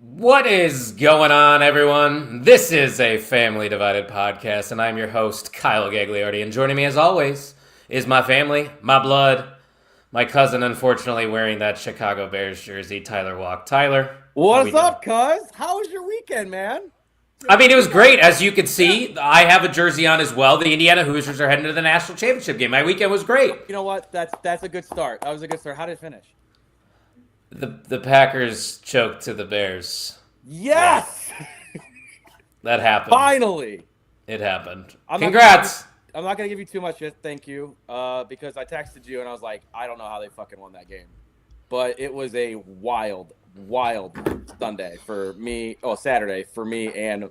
What is going on, everyone? This is a Family Divided podcast, and I'm your host, Kyle Gagliardi. And joining me, as always, is my family, my blood, my cousin, unfortunately wearing that Chicago Bears jersey, Tyler Walk. Tyler, how we What's doing? up, cuz? How was your weekend, man? I mean, it was You got great. As you can yeah. see, I have a jersey on as well. The Indiana Hoosiers are heading to the national championship game. My weekend was great. You know what? That's a good start. That was a good start. How did it finish? The Packers choked to the Bears. Yeah, Yes! that happened. Finally. It happened. I'm not gonna give you, Congrats. I'm not gonna give you too much yet, thank you. Because I texted you and I was like, I don't know how they fucking won that game. But it was a wild Sunday for me. Oh, Saturday for me and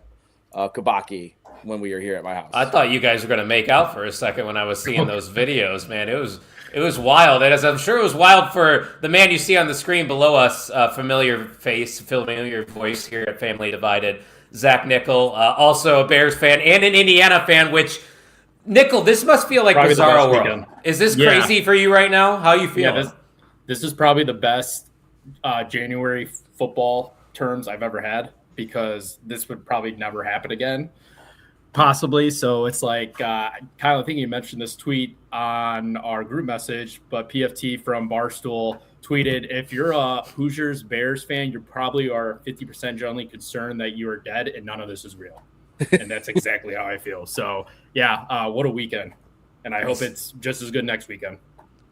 Kabaki when we were here at my house. I thought you guys were going to make out for a second when I was seeing those videos, man. It was wild. And as I'm sure it was wild for the man you see on the screen below us, familiar face, familiar voice here at Family Divided, Zach Nickel, also a Bears fan and an Indiana fan, which, Nickel, this must feel like Probably the Bizarro best World. weekend. Is this Yeah. crazy for you right now? How you feeling? This is probably the best January football terms I've ever had because this would probably never happen again, possibly. So it's like, Kyle, I think you mentioned this tweet on our group message, but PFT from Barstool tweeted, if you're a Hoosiers Bears fan, you probably are 50% generally concerned that you are dead and none of this is real. And that's exactly how I feel. So, yeah, what a weekend. And I hope it's just as good next weekend.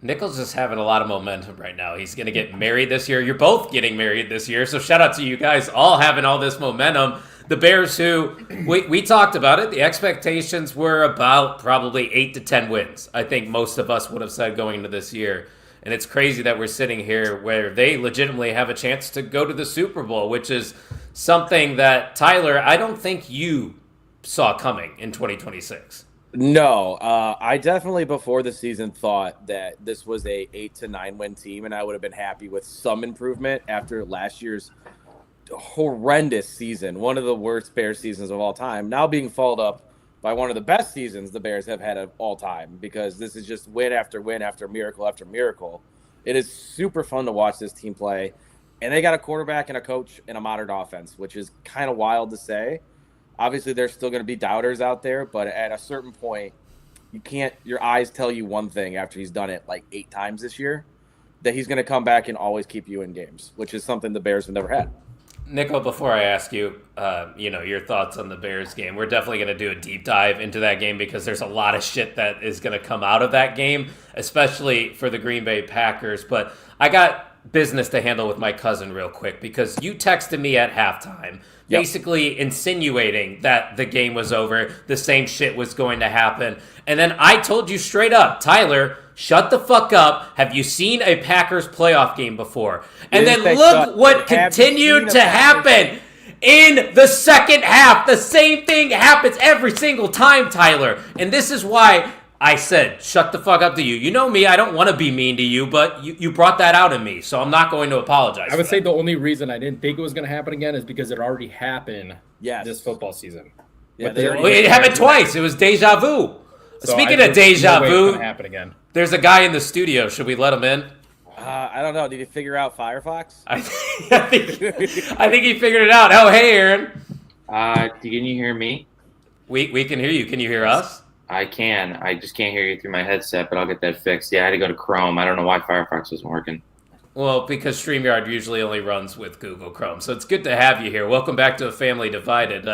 Nickel's just having a lot of momentum right now. He's going to get married this year. You're both getting married this year. So shout out to you guys all having all this momentum. The Bears, who we talked about it, the expectations were about probably 8 to 10 wins. I think most of us would have said going into this year. And it's crazy that we're sitting here where they legitimately have a chance to go to the Super Bowl, which is something that, Tyler, I don't think you saw coming in 2026. No, I definitely before the season thought that this was a 8 to 9 win team, and I would have been happy with some improvement after last year's horrendous season, one of the worst Bears seasons of all time. Now being followed up by one of the best seasons the Bears have had of all time, because this is just win after win after miracle after miracle. It is super fun to watch this team play, and they got a quarterback and a coach and a modern offense, which is kind of wild to say. Obviously, there's still going to be doubters out there, but at a certain point, you can't. Your eyes tell you one thing after he's done it like 8 times this year, that he's going to come back and always keep you in games, which is something the Bears have never had. Nico, before I ask you, your thoughts on the Bears game, we're definitely going to do a deep dive into that game because there's a lot of shit that is going to come out of that game, especially for the Green Bay Packers. But I got business to handle with my cousin real quick because you texted me at halftime, basically insinuating that the game was over, the same shit was going to happen. And then I told you straight up, Tyler, shut the fuck up. Have you seen a Packers playoff game before? And then look what continued to happen in the second half. The same thing happens every single time, Tyler. And this is why I said, shut the fuck up to you. You know me, I don't want to be mean to you, but you brought that out in me, so I'm not going to apologize. I would say the only reason I didn't think it was going to happen again is because it already happened this football season. Yeah, it happened twice. It was deja vu. So Speaking of deja vu, happen again. There's a guy in the studio. Should we let him in? I don't know. Did you figure out Firefox? I think he figured it out. Oh, hey, Aaron. Can you hear me? We can hear you. Can you hear us? I can. I just can't hear you through my headset, but I'll get that fixed. Yeah, I had to go to Chrome. I don't know why Firefox wasn't working. Well, because StreamYard usually only runs with Google Chrome. So it's good to have you here. Welcome back to A Family Divided.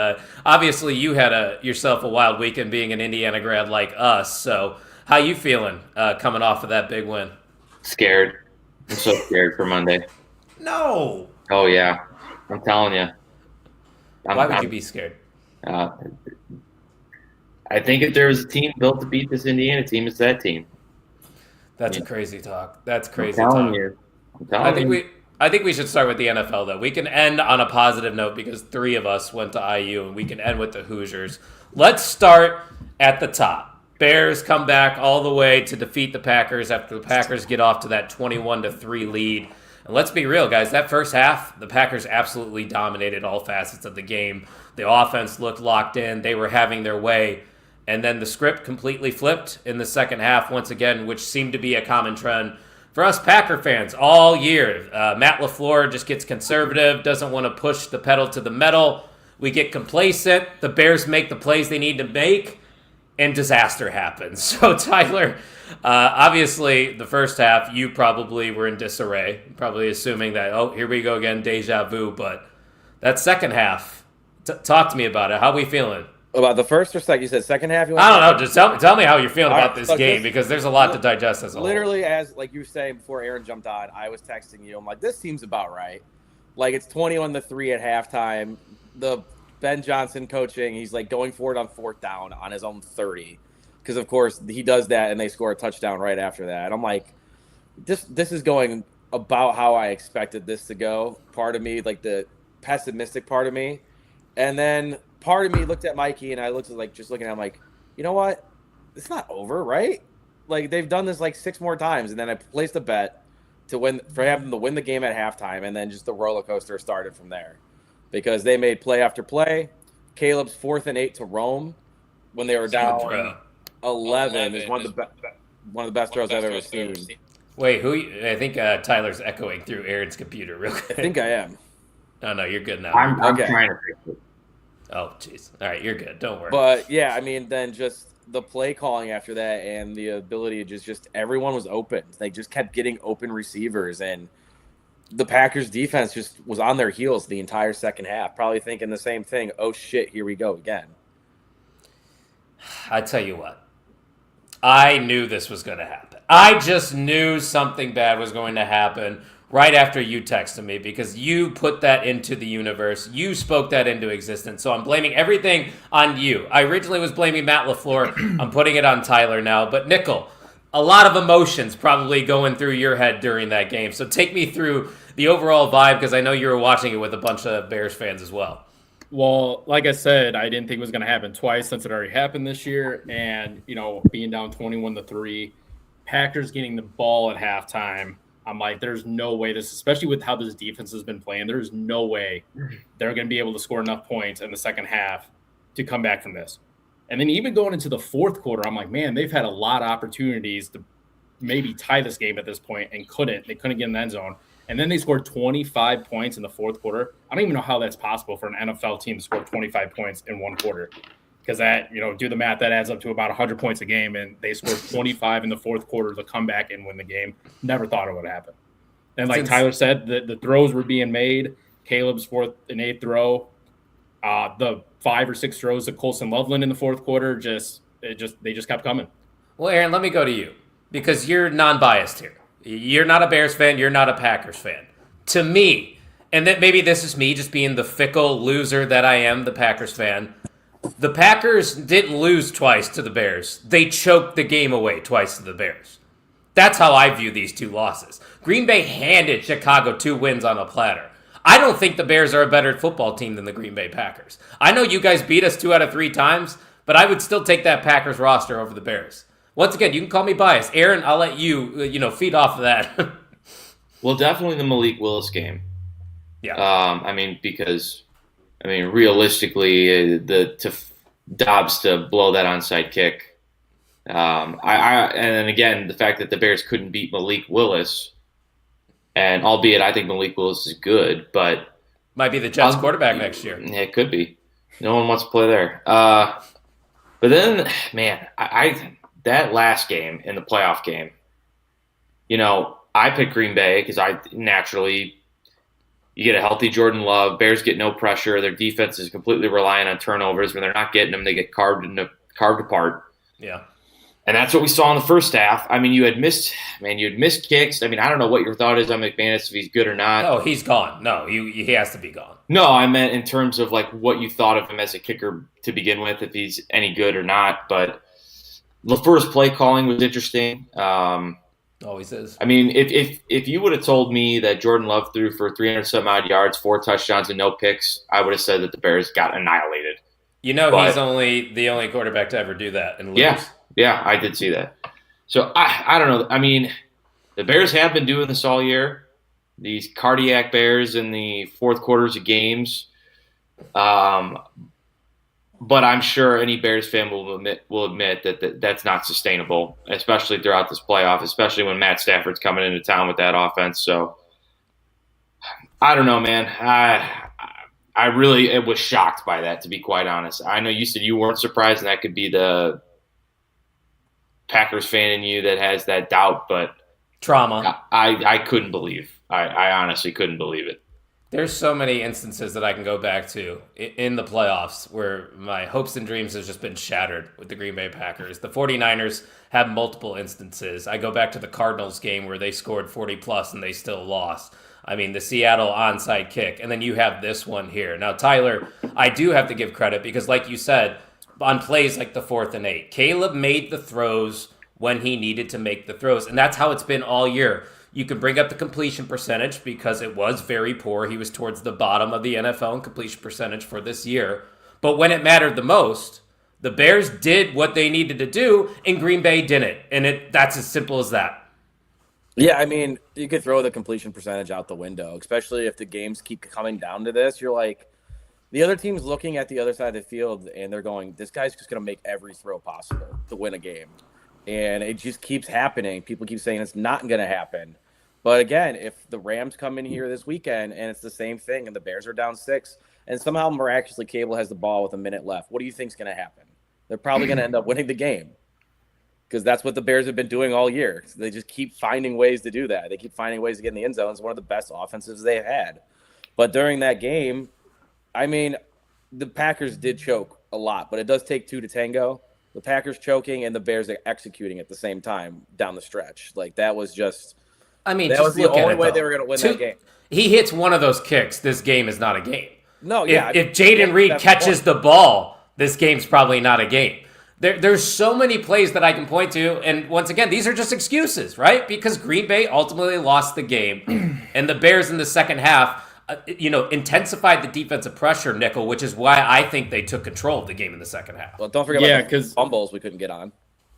Obviously, you had yourself a wild weekend being an Indiana grad like us. So how you feeling coming off of that big win? Scared. I'm so scared for Monday. No. Oh, yeah. I'm telling you. Why would you be scared? I think if there was a team built to beat this Indiana team, it's that team. That's a crazy talk. That's crazy I'm telling talk. you. I'm telling you. I think we should start with the NFL, though. We can end on a positive note because 3 of us went to IU, and we can end with the Hoosiers. Let's start at the top. Bears come back all the way to defeat the Packers after the Packers get off to that 21-3 lead. And let's be real, guys. That first half, the Packers absolutely dominated all facets of the game. The offense looked locked in. They were having their way. And then the script completely flipped in the second half once again, which seemed to be a common trend for us Packer fans all year. Matt LaFleur just gets conservative, doesn't want to push the pedal to the metal. We get complacent. The Bears make the plays they need to make, and disaster happens. So, Tyler, obviously, the first half, you probably were in disarray, probably assuming that, oh, here we go again, deja vu. But that second half, talk to me about it. How we feeling? About the first or second? You said second half? I don't know. Just tell me how you're feeling All about right, this so game, just- because there's a lot to digest as a whole. Literally, as like you were saying before Aaron jumped on, I was texting you. I'm like, this seems about right. Like, it's 21-3 at halftime. The Ben Johnson coaching, he's like going for it on fourth down on his own 30. Because, of course, he does that, and they score a touchdown right after that. I'm like, this is going about how I expected this to go. Part of me, like the pessimistic part of me. And then part of me looked at Mikey, and I looked at, like, just looking at him like, you know what? It's not over, right? Like, they've done this like 6 more times, and then I placed a bet to win for them to win the game at halftime, and then just the roller coaster started from there. Because they made play after play. Caleb's 4th and 8 to Rome when they were down 11 is one of the best throws I've ever seen. Wait, I think Tyler's echoing through Aaron's computer real quick. I think I am. Oh, no, you're good now. I'm Okay. trying to fix it. Oh, jeez. All right, you're good. Don't worry. But yeah, I mean, then just the play calling after that and the ability to just everyone was open. They just kept getting open receivers, and the Packers defense just was on their heels the entire second half, probably thinking the same thing. Oh shit, here we go again. I tell you what, I knew this was going to happen. I just knew something bad was going to happen right after you texted me, because you put that into the universe. You spoke that into existence. So I'm blaming everything on you. I originally was blaming Matt LaFleur. I'm putting it on Tyler now. But Nickel, a lot of emotions probably going through your head during that game. So take me through the overall vibe, because I know you were watching it with a bunch of Bears fans as well. Well, like I said, I didn't think it was going to happen twice since it already happened this year. And, being down 21-3, Packers getting the ball at halftime, I'm like, there's no way this, especially with how this defense has been playing, there's no way they're going to be able to score enough points in the second half to come back from this. And then even going into the fourth quarter, I'm like, man, they've had a lot of opportunities to maybe tie this game at this point and couldn't. They couldn't get in the end zone. And then they scored 25 points in the fourth quarter. I don't even know how that's possible for an NFL team to score 25 points in one quarter. Because that, do the math, that adds up to about 100 points a game. And they scored 25 in the fourth quarter to come back and win the game. Never thought it would happen. And like Tyler said, the throws were being made. Caleb's 4th and 8th throw. The 5 or 6 throws to Colson Loveland in the fourth quarter, they just kept coming. Well, Aaron, let me go to you, because you're non-biased here. You're not a Bears fan. You're not a Packers fan. To me, and that maybe this is me just being the fickle loser that I am, the Packers fan, the Packers didn't lose twice to the Bears. They choked the game away twice to the Bears. That's how I view these 2 losses. Green Bay handed Chicago 2 wins on a platter. I don't think the Bears are a better football team than the Green Bay Packers. I know you guys beat us 2 out of 3 times, but I would still take that Packers roster over the Bears. Once again, you can call me biased. Aaron, I'll let you, feed off of that. Well, definitely the Malik Willis game. Yeah. Because realistically, Dobbs to blow that onside kick. And then again, the fact that the Bears couldn't beat Malik Willis, and albeit I think Malik Willis is good, but might be the Jets quarterback next year. Yeah, it could be. No one wants to play there. But then, man, that last game in the playoff game, I picked Green Bay because you get a healthy Jordan Love. Bears get no pressure. Their defense is completely reliant on turnovers. When they're not getting them, they get carved apart. Yeah. And that's what we saw in the first half. You had missed kicks. I don't know what your thought is on McManus, if he's good or not. Oh, he's gone. No, he has to be gone. No, I meant in terms of like what you thought of him as a kicker to begin with, if he's any good or not. But LaFleur's play calling was interesting. Always is. If you would have told me that Jordan Love threw for 300-some-odd yards, 4 touchdowns, and no picks, I would have said that the Bears got annihilated. He's the only quarterback to ever do that and lose. Yeah, I did see that. So, I don't know. The Bears have been doing this all year. These cardiac Bears in the fourth quarters of games. But I'm sure any Bears fan will admit that that's not sustainable, especially throughout this playoff, especially when Matt Stafford's coming into town with that offense. So I don't know, man. I really was shocked by that, to be quite honest. I know you said you weren't surprised, and that could be the Packers fan in you that has that doubt, but Trauma. I couldn't believe. I honestly couldn't believe it. There's so many instances that I can go back to in the playoffs where my hopes and dreams have just been shattered with the Green Bay Packers. The 49ers have multiple instances. I go back to the Cardinals game where they scored 40 plus and they still lost. I mean, the Seattle onside kick. And then you have this one here. Now, Tyler, I do have to give credit because, like you said, on plays like the 4th and 8, Caleb made the throws when he needed to make the throws. And that's how it's been all year. You can bring up the completion percentage because it was very poor. He was towards the bottom of the NFL in completion percentage for this year. But when it mattered the most, the Bears did what they needed to do, and Green Bay didn't. And that's as simple as that. Yeah, I mean, you could throw the completion percentage out the window, especially if the games keep coming down to this. You're like, the other team's looking at the other side of the field, and they're going, this guy's just going to make every throw possible to win a game. And it just keeps happening. People keep saying it's not going to happen. But again, if the Rams come in here this weekend and it's the same thing and the Bears are down 6 and somehow miraculously Cable has the ball with a minute left, what do you think is going to happen? They're probably going to end up winning the game because that's what the Bears have been doing all year. So they just keep finding ways to do that. They keep finding ways to get in the end zone. It's one of the best offenses they've had. But during that game, I mean, the Packers did choke a lot, but it does take 2 to tango. The Packers choking and the Bears executing at the same time down the stretch. Like, that was just – I mean, that just was the look at only it, way though. they were going to win that game. He hits one of those kicks, this game is not a game. No, yeah. If Jaden Reed catches the ball, this game's probably not a game. There's so many plays that I can point to, and once again, these are just excuses, right? Because Green Bay ultimately lost the game, and the Bears in the second half, intensified the defensive pressure, Nickel, which is why I think they took control of the game in the second half. Well, don't forget about the fumbles we couldn't get on.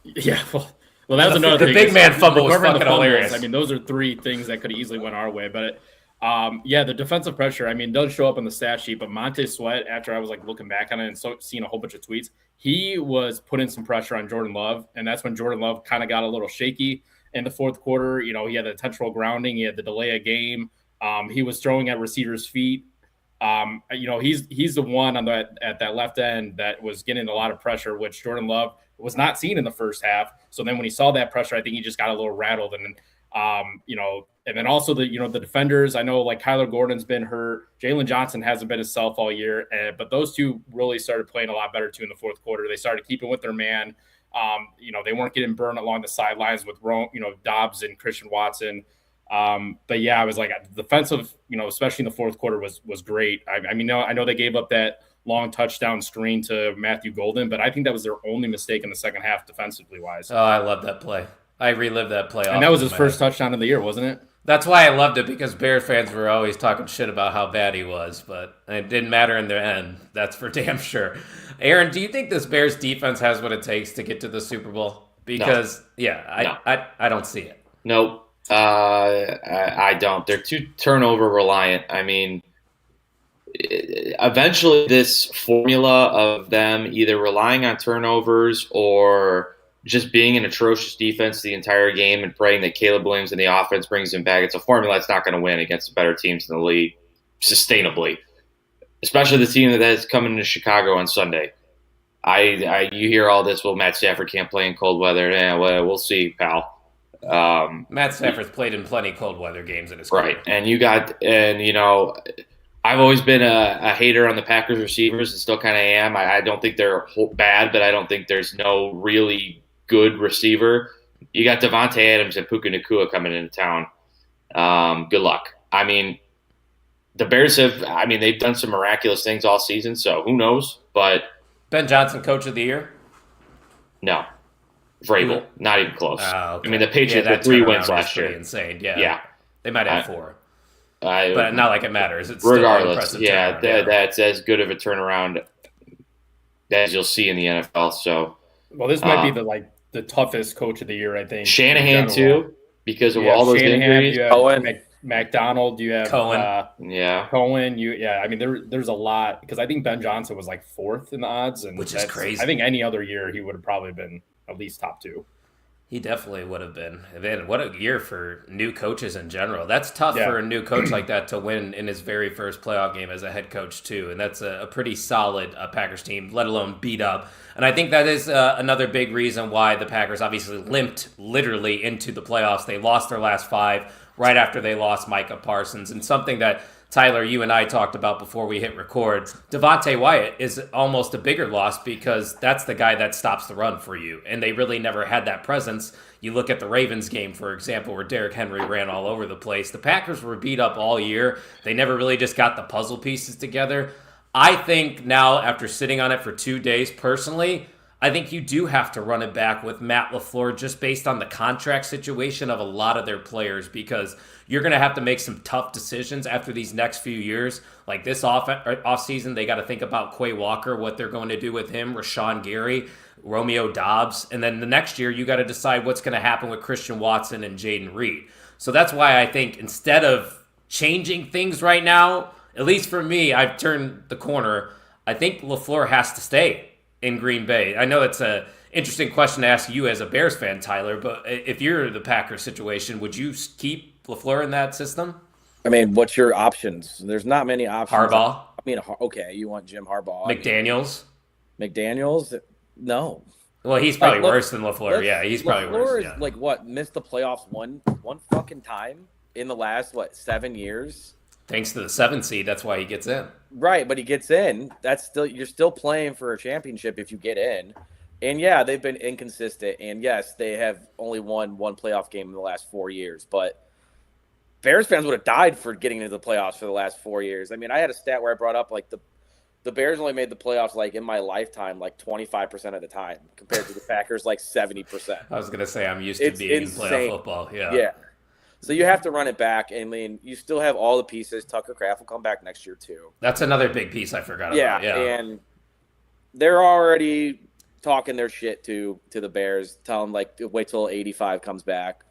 Yeah, well, that was another thing. The big man fumble was fucking hilarious. I mean, those are 3 things that could easily went our way. But, the defensive pressure, I mean, does show up on the stat sheet. But Montez Sweat, after I was, looking back on it and seeing a whole bunch of tweets, he was putting some pressure on Jordan Love. And that's when Jordan Love kind of got a little shaky in the fourth quarter. He had the intentional grounding. He had the delay of game. He was throwing at receivers' feet. He's the one at that left end that was getting a lot of pressure, which Jordan Love was not seen in the first half. So then when he saw that pressure, I think he just got a little rattled. And and then also the defenders, I know Kyler Gordon's been hurt. Jalen Johnson hasn't been himself all year, but those two really started playing a lot better too in the fourth quarter. They started keeping with their man. They weren't getting burned along the sidelines with Dobbs and Christian Watson. But yeah, I was defensive, especially in the fourth quarter was great. I know they gave up that long touchdown screen to Matthew Golden, but I think that was their only mistake in the second half defensively wise. Oh, I love that play. I relived that play. And that was his first touchdown of the year, wasn't it? That's why I loved it, because Bears fans were always talking shit about how bad he was, but it didn't matter in the end. That's for damn sure. Aaron, do you think this Bears defense has what it takes to get to the Super Bowl? Because, I don't see it. Nope. I don't. They're too turnover reliant. I mean, eventually this formula of them either relying on turnovers or just being an atrocious defense the entire game and praying that Caleb Williams and the offense brings him back, it's a formula that's not going to win against the better teams in the league sustainably, especially the team that is coming to Chicago on Sunday. You hear all this, well, Matt Stafford can't play in cold weather. Well, we'll see, pal. Matt Stafford's played in plenty cold weather games in his career. Right, I've always been a hater on the Packers receivers and still kind of am. I don't think they're bad, but I don't think there's no really good receiver. You got Devontae Adams and Puka Nacua coming into town. Good luck. I mean, the Bears they've done some miraculous things all season, so who knows? But Ben Johnson, Coach of the Year? No. Vrabel, not even close. Okay. I mean, the Patriots had 3 wins last year. Insane, yeah. They might have 4. But not like it matters. It's regardless, still an impressive turnaround. That's as good of a turnaround as you'll see in the NFL. So, well, this might be the toughest Coach of the Year, I think. Shanahan too, because of all those injuries. McDonald, you have Cohen. Cohen. I mean, there's a lot because I think Ben Johnson was like 4th in the odds, and which is crazy. I think any other year he would have probably been at least top 2. He definitely would have been. And then what a year for new coaches in general. That's tough for a new coach like that to win in his very first playoff game as a head coach too. And that's a pretty solid Packers team, let alone beat up. And I think that is another big reason why the Packers obviously limped literally into the playoffs. They lost their last 5 right after they lost Micah Parsons. And something that Tyler, you and I talked about before we hit record, Devontae Wyatt is almost a bigger loss because that's the guy that stops the run for you. And they really never had that presence. You look at the Ravens game, for example, where Derrick Henry ran all over the place. The Packers were beat up all year. They never really just got the puzzle pieces together. I think now, after sitting on it for 2 days, personally, I think you do have to run it back with Matt LaFleur just based on the contract situation of a lot of their players because you're going to have to make some tough decisions after these next few years. Like this offseason, they got to think about Quay Walker, what they're going to do with him, Rashawn Gary, Romeo Dobbs. And then the next year, you got to decide what's going to happen with Christian Watson and Jaden Reed. So that's why I think instead of changing things right now, at least for me, I've turned the corner. I think LaFleur has to stay in Green Bay. I know it's a interesting question to ask you as a Bears fan, Tyler, but if you're the Packers situation, would you keep LaFleur in that system? I mean, what's your options? There's not many options. Harbaugh. I mean, okay, you want Jim Harbaugh. McDaniels. McDaniels? No. Well, he's probably worse than LaFleur. Yeah, he's probably worse. LaFleur is like what? Missed the playoffs one fucking time in the last 7 years? Thanks to the 7 seed, that's why he gets in. Right, but he gets in. You're still playing for a championship if you get in. And yeah, they've been inconsistent. And yes, they have only won one playoff game in the last 4 years. But Bears fans would have died for getting into the playoffs for the last 4 years. I mean, I had a stat where I brought up like the Bears only made the playoffs like in my lifetime like 25% of the time compared to the Packers like 70%. I was gonna say I'm used to being in playoff football. Yeah. So you have to run it back. I mean, you still have all the pieces. Tucker Kraft will come back next year too. That's another big piece I forgot about. Yeah, and they're already talking their shit to the Bears, tell them like wait till 85 comes back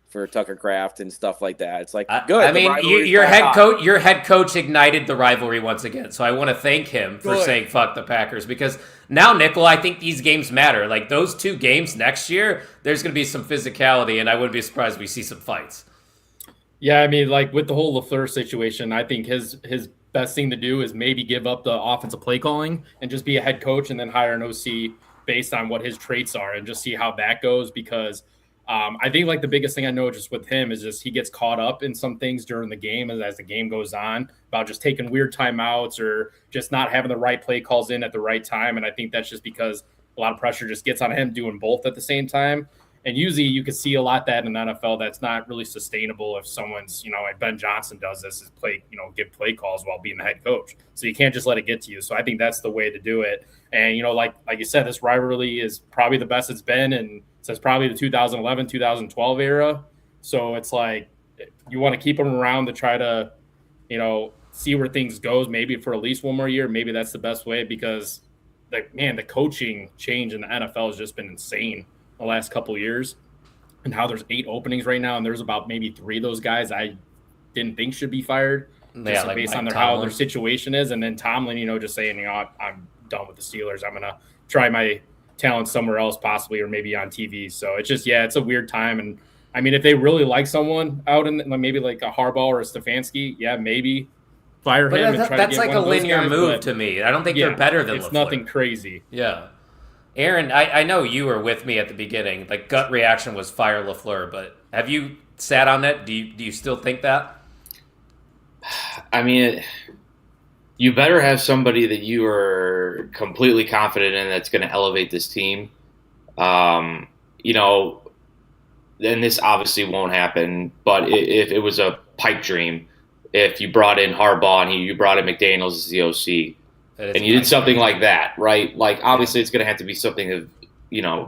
for Tucker Kraft and stuff like that. It's like good. I mean, your head coach ignited the rivalry once again. So I want to thank him for saying fuck the Packers because now, Nickel, I think these games matter. Like those 2 games next year, there's going to be some physicality, and I wouldn't be surprised if we see some fights. Yeah, I mean, like with the whole LaFleur situation, I think his best thing to do is maybe give up the offensive play calling and just be a head coach and then hire an OC based on what his traits are and just see how that goes because I think like the biggest thing I know just with him is just he gets caught up in some things during the game as the game goes on about just taking weird timeouts or just not having the right play calls in at the right time. And I think that's just because a lot of pressure just gets on him doing both at the same time. And usually you can see a lot that in the NFL that's not really sustainable if someone's, like Ben Johnson does this is give play calls while being the head coach. So you can't just let it get to you. So I think that's the way to do it. And, like you said, this rivalry is probably the best it's been and since probably the 2011, 2012 era. So it's like you want to keep them around to try to, see where things goes maybe for at least one more year. Maybe that's the best way because, the coaching change in the NFL has just been insane the last couple of years and how there's 8 openings right now. And there's about maybe 3 of those guys I didn't think should be fired based on how their situation is. And then Tomlin, just saying, I'm done with the Steelers. I'm going to try my talent somewhere else possibly, or maybe on TV. So it's just, it's a weird time. And I mean, if they really like someone out in maybe like a Harbaugh or a Stefanski, maybe fire him and try to get that's like a linear move to me. I don't think they're better than it's LaFleur. Nothing crazy. Yeah. Aaron, I know you were with me at the beginning. Like gut reaction was fire LaFleur, but have you sat on that? Do you still think that? I mean, you better have somebody that you are completely confident in that's going to elevate this team. And this obviously won't happen, but if it was a pipe dream, if you brought in Harbaugh and you brought in McDaniels as the OC, and you did something like that, right? Like, obviously it's going to have to be something of,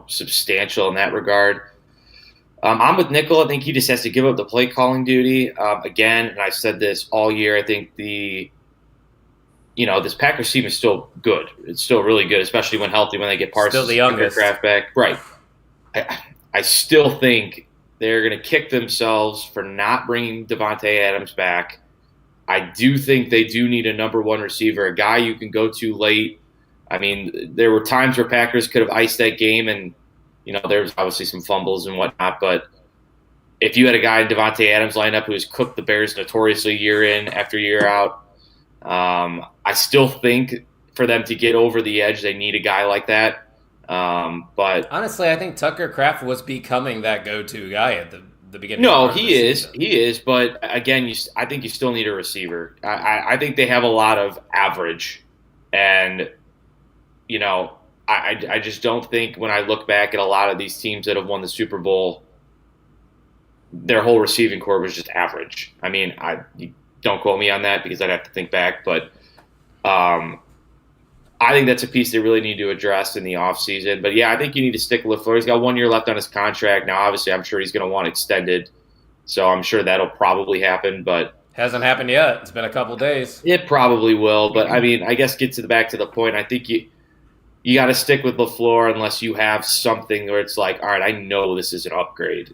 substantial in that regard. I'm with Nickel. I think he just has to give up the play calling duty. Again, and I've said this all year, I think this Packers team is still good. It's still really good, especially when healthy, when they get Parsons still the youngest Kraft back. Right. I still think They're going to kick themselves for not bringing Devontae Adams back. I do think they do need a number one receiver, a guy you can go to late. I mean, there were times where Packers could have iced that game, and there was obviously some fumbles and whatnot. But if you had a guy in Devontae Adams lineup who has cooked the Bears notoriously year in after year out, I still think for them to get over the edge, they need a guy like that. But honestly, I think Tucker Kraft was becoming that go-to guy at the beginning. No, he is. But again, I think you still need a receiver. I think they have a lot of average, and I just don't think when I look back at a lot of these teams that have won the Super Bowl, their whole receiving core was just average. I mean, you don't quote me on that because I'd have to think back, but I think that's a piece they really need to address in the offseason. But, yeah, I think you need to stick with LaFleur. He's got 1 year left on his contract. Now, obviously, I'm sure he's going to want extended, so I'm sure that'll probably happen. But hasn't happened yet. It's been a couple days. It probably will. But, I mean, I guess back to the point. I think you got to stick with LaFleur unless you have something where it's like, all right, I know this is an upgrade.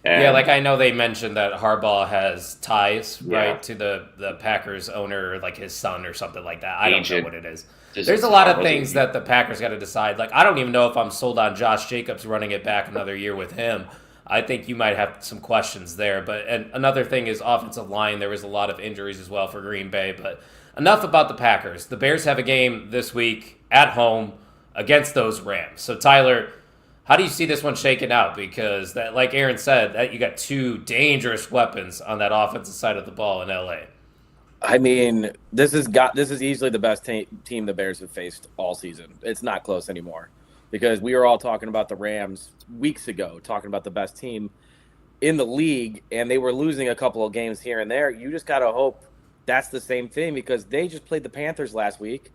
And yeah, like I know they mentioned that Harbaugh has ties, right, to the Packers owner, like his son or something like that. I don't know what it is. There's a lot of things that the Packers got to decide. Like, I don't even know if I'm sold on Josh Jacobs running it back another year with him. I think you might have some questions there. And another thing is offensive line. There was a lot of injuries as well for Green Bay. But enough about the Packers. The Bears have a game this week at home against those Rams. So, Tyler, how do you see this one shaking out? Because, that, like Aaron said, that you got two dangerous weapons on that offensive side of the ball in LA. I mean, this is easily the best team the Bears have faced all season. It's not close anymore because we were all talking about the Rams weeks ago, talking about the best team in the league, and they were losing a couple of games here and there. You just got to hope that's the same thing because they just played the Panthers last week,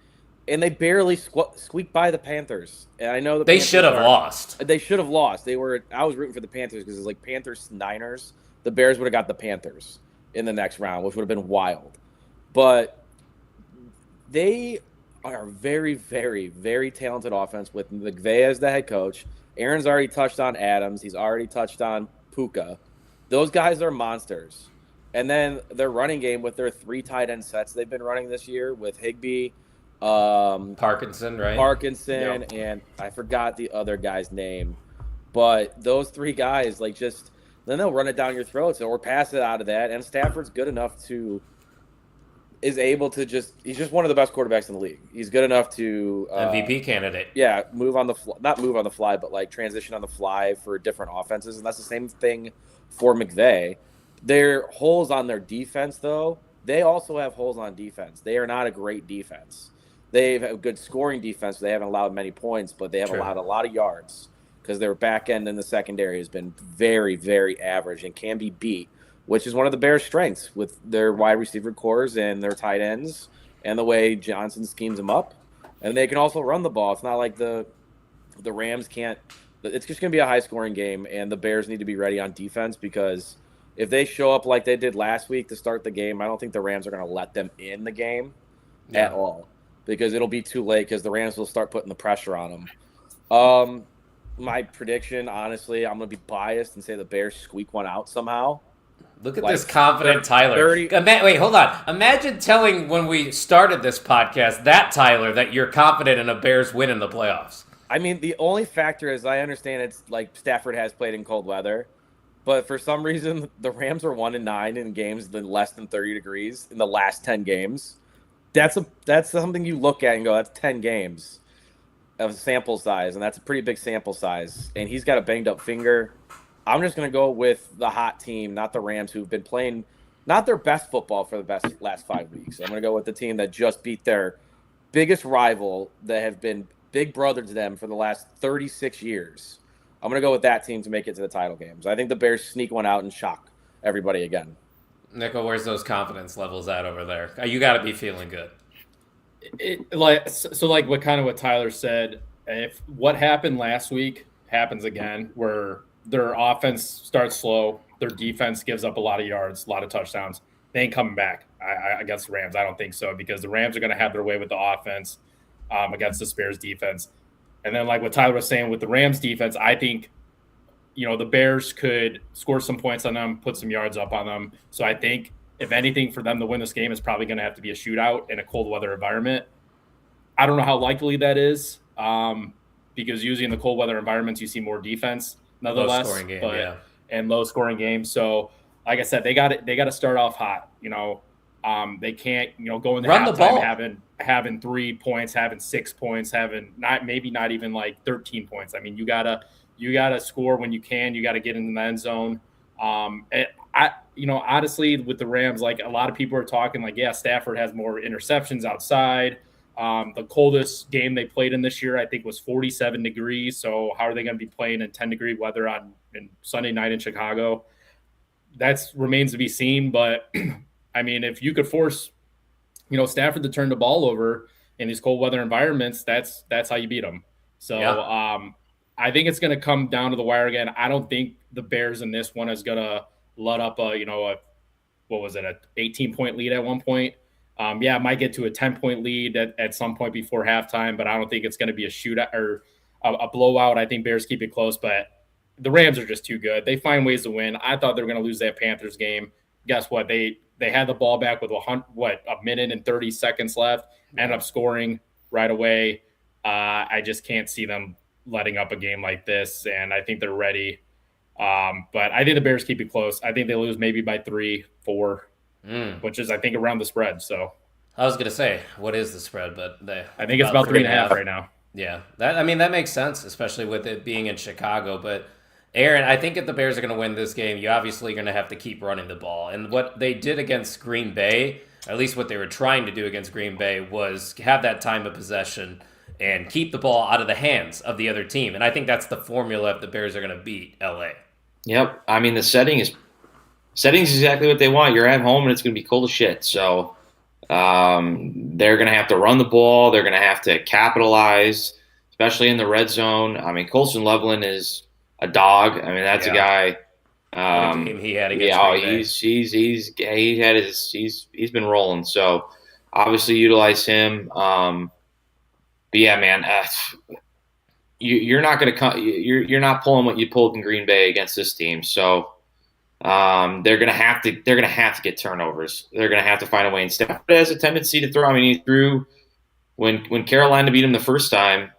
and they barely squeaked by the Panthers. And I know they should have lost. They should have lost. I was rooting for the Panthers because it's like Panthers-Niners. The Bears would have got the Panthers in the next round, which would have been wild. But they are very, very, very talented offense with McVay as the head coach. Aaron's already touched on Adams. He's already touched on Puka. Those guys are monsters. And then their running game with their 3 tight end sets they've been running this year with Higbee, Parkinson, right? Parkinson, and I forgot the other guy's name. But those 3 guys, then they'll run it down your throats or pass it out of that. And Stafford's good enough is able to he's just one of the best quarterbacks in the league. He's good enough to MVP candidate. Yeah, not move on the fly, but transition on the fly for different offenses, and that's the same thing for McVay. Their holes on their defense, though, they also have holes on defense. They are not a great defense. They have a good scoring defense. They haven't allowed many points, but they have allowed a lot of yards because their back end in the secondary has been very, very average and can be beat, which is one of the Bears' strengths with their wide receiver cores and their tight ends and the way Johnson schemes them up. And they can also run the ball. It's not like the Rams can't. It's just going to be a high-scoring game, and the Bears need to be ready on defense because if they show up like they did last week to start the game, I don't think the Rams are going to let them in the game at all because it'll be too late because the Rams will start putting the pressure on them. My prediction, honestly, I'm going to be biased and say the Bears squeak one out somehow. Look at this confident Tyler. Wait, hold on. Imagine telling when we started this podcast Tyler, that you're confident in a Bears win in the playoffs. I mean, the only factor is I understand it's like Stafford has played in cold weather, but for some reason the Rams are 1-9 in games less than 30 degrees in the last 10 games. That's something you look at and go, that's 10 games of sample size, and that's a pretty big sample size. And he's got a banged up finger. I'm just going to go with the hot team, not the Rams, who've been playing not their best football for the last 5 weeks. I'm going to go with the team that just beat their biggest rival that have been big brother to them for the last 36 years. I'm going to go with that team to make it to the title games. I think the Bears sneak one out and shock everybody again. Nico, where's those confidence levels at over there? You got to be feeling good. Like what Tyler said, if what happened last week happens again, where their offense starts slow, their defense gives up a lot of yards, a lot of touchdowns, they ain't coming back against the Rams. I don't think so because the Rams are going to have their way with the offense against the Bears defense. And then like what Tyler was saying with the Rams defense, I think the Bears could score some points on them, put some yards up on them. So I think if anything for them to win this game is probably going to have to be a shootout in a cold weather environment. I don't know how likely that is, because usually in the cold weather environments you see more defense, nonetheless, Low scoring game, and low scoring games. So, like I said, they got to start off hot. They can't go into Run the ball. halftime having 3 points, having 6 points, having not even like 13 points. I mean, you gotta score when you can. You got to get in the end zone. Honestly, with the Rams, like a lot of people are talking, like, yeah, Stafford has more interceptions outside. The coldest game they played in this year, I think, was 47 degrees. So how are they going to be playing in 10-degree weather on Sunday night in Chicago? That remains to be seen. But I mean, if you could force, Stafford to turn the ball over in these cold weather environments, that's how you beat them. So I think it's going to come down to the wire again. I don't think the Bears in this one is going to let up an 18-point lead at one point. It might get to a 10-point lead at some point before halftime, but I don't think it's going to be a shootout or a blowout. I think Bears keep it close, but the Rams are just too good. They find ways to win. I thought they were going to lose that Panthers game. Guess what? They had the ball back with a minute and 30 seconds left, ended up scoring right away. I just can't see them letting up a game like this, and I think they're ready. But I think the Bears keep it close. I think they lose maybe by 3, 4. Which is, I think, around the spread. So I was gonna say, what is the spread? But I think it's about 3.5 right now. Yeah, that makes sense, especially with it being in Chicago. But Aaron, I think if the Bears are gonna win this game, you obviously are gonna have to keep running the ball. And what they did against Green Bay, at least what they were trying to do against Green Bay, was have that time of possession and keep the ball out of the hands of the other team. And I think that's the formula if the Bears are gonna beat LA. Yep. I mean, the setting's exactly what they want. You're at home and it's going to be cold as shit. So they're going to have to run the ball. They're going to have to capitalize, especially in the red zone. I mean, Colson Loveland is a dog. I mean, that's a guy. What a game he had against Green Bay. He's been rolling. So obviously utilize him. But yeah, man, you're not going to come. You're not pulling what you pulled in Green Bay against this team. So. They're gonna have to get turnovers. They're gonna have to find a way. And Stafford has a tendency to throw. I mean, he threw when Carolina beat him the first time.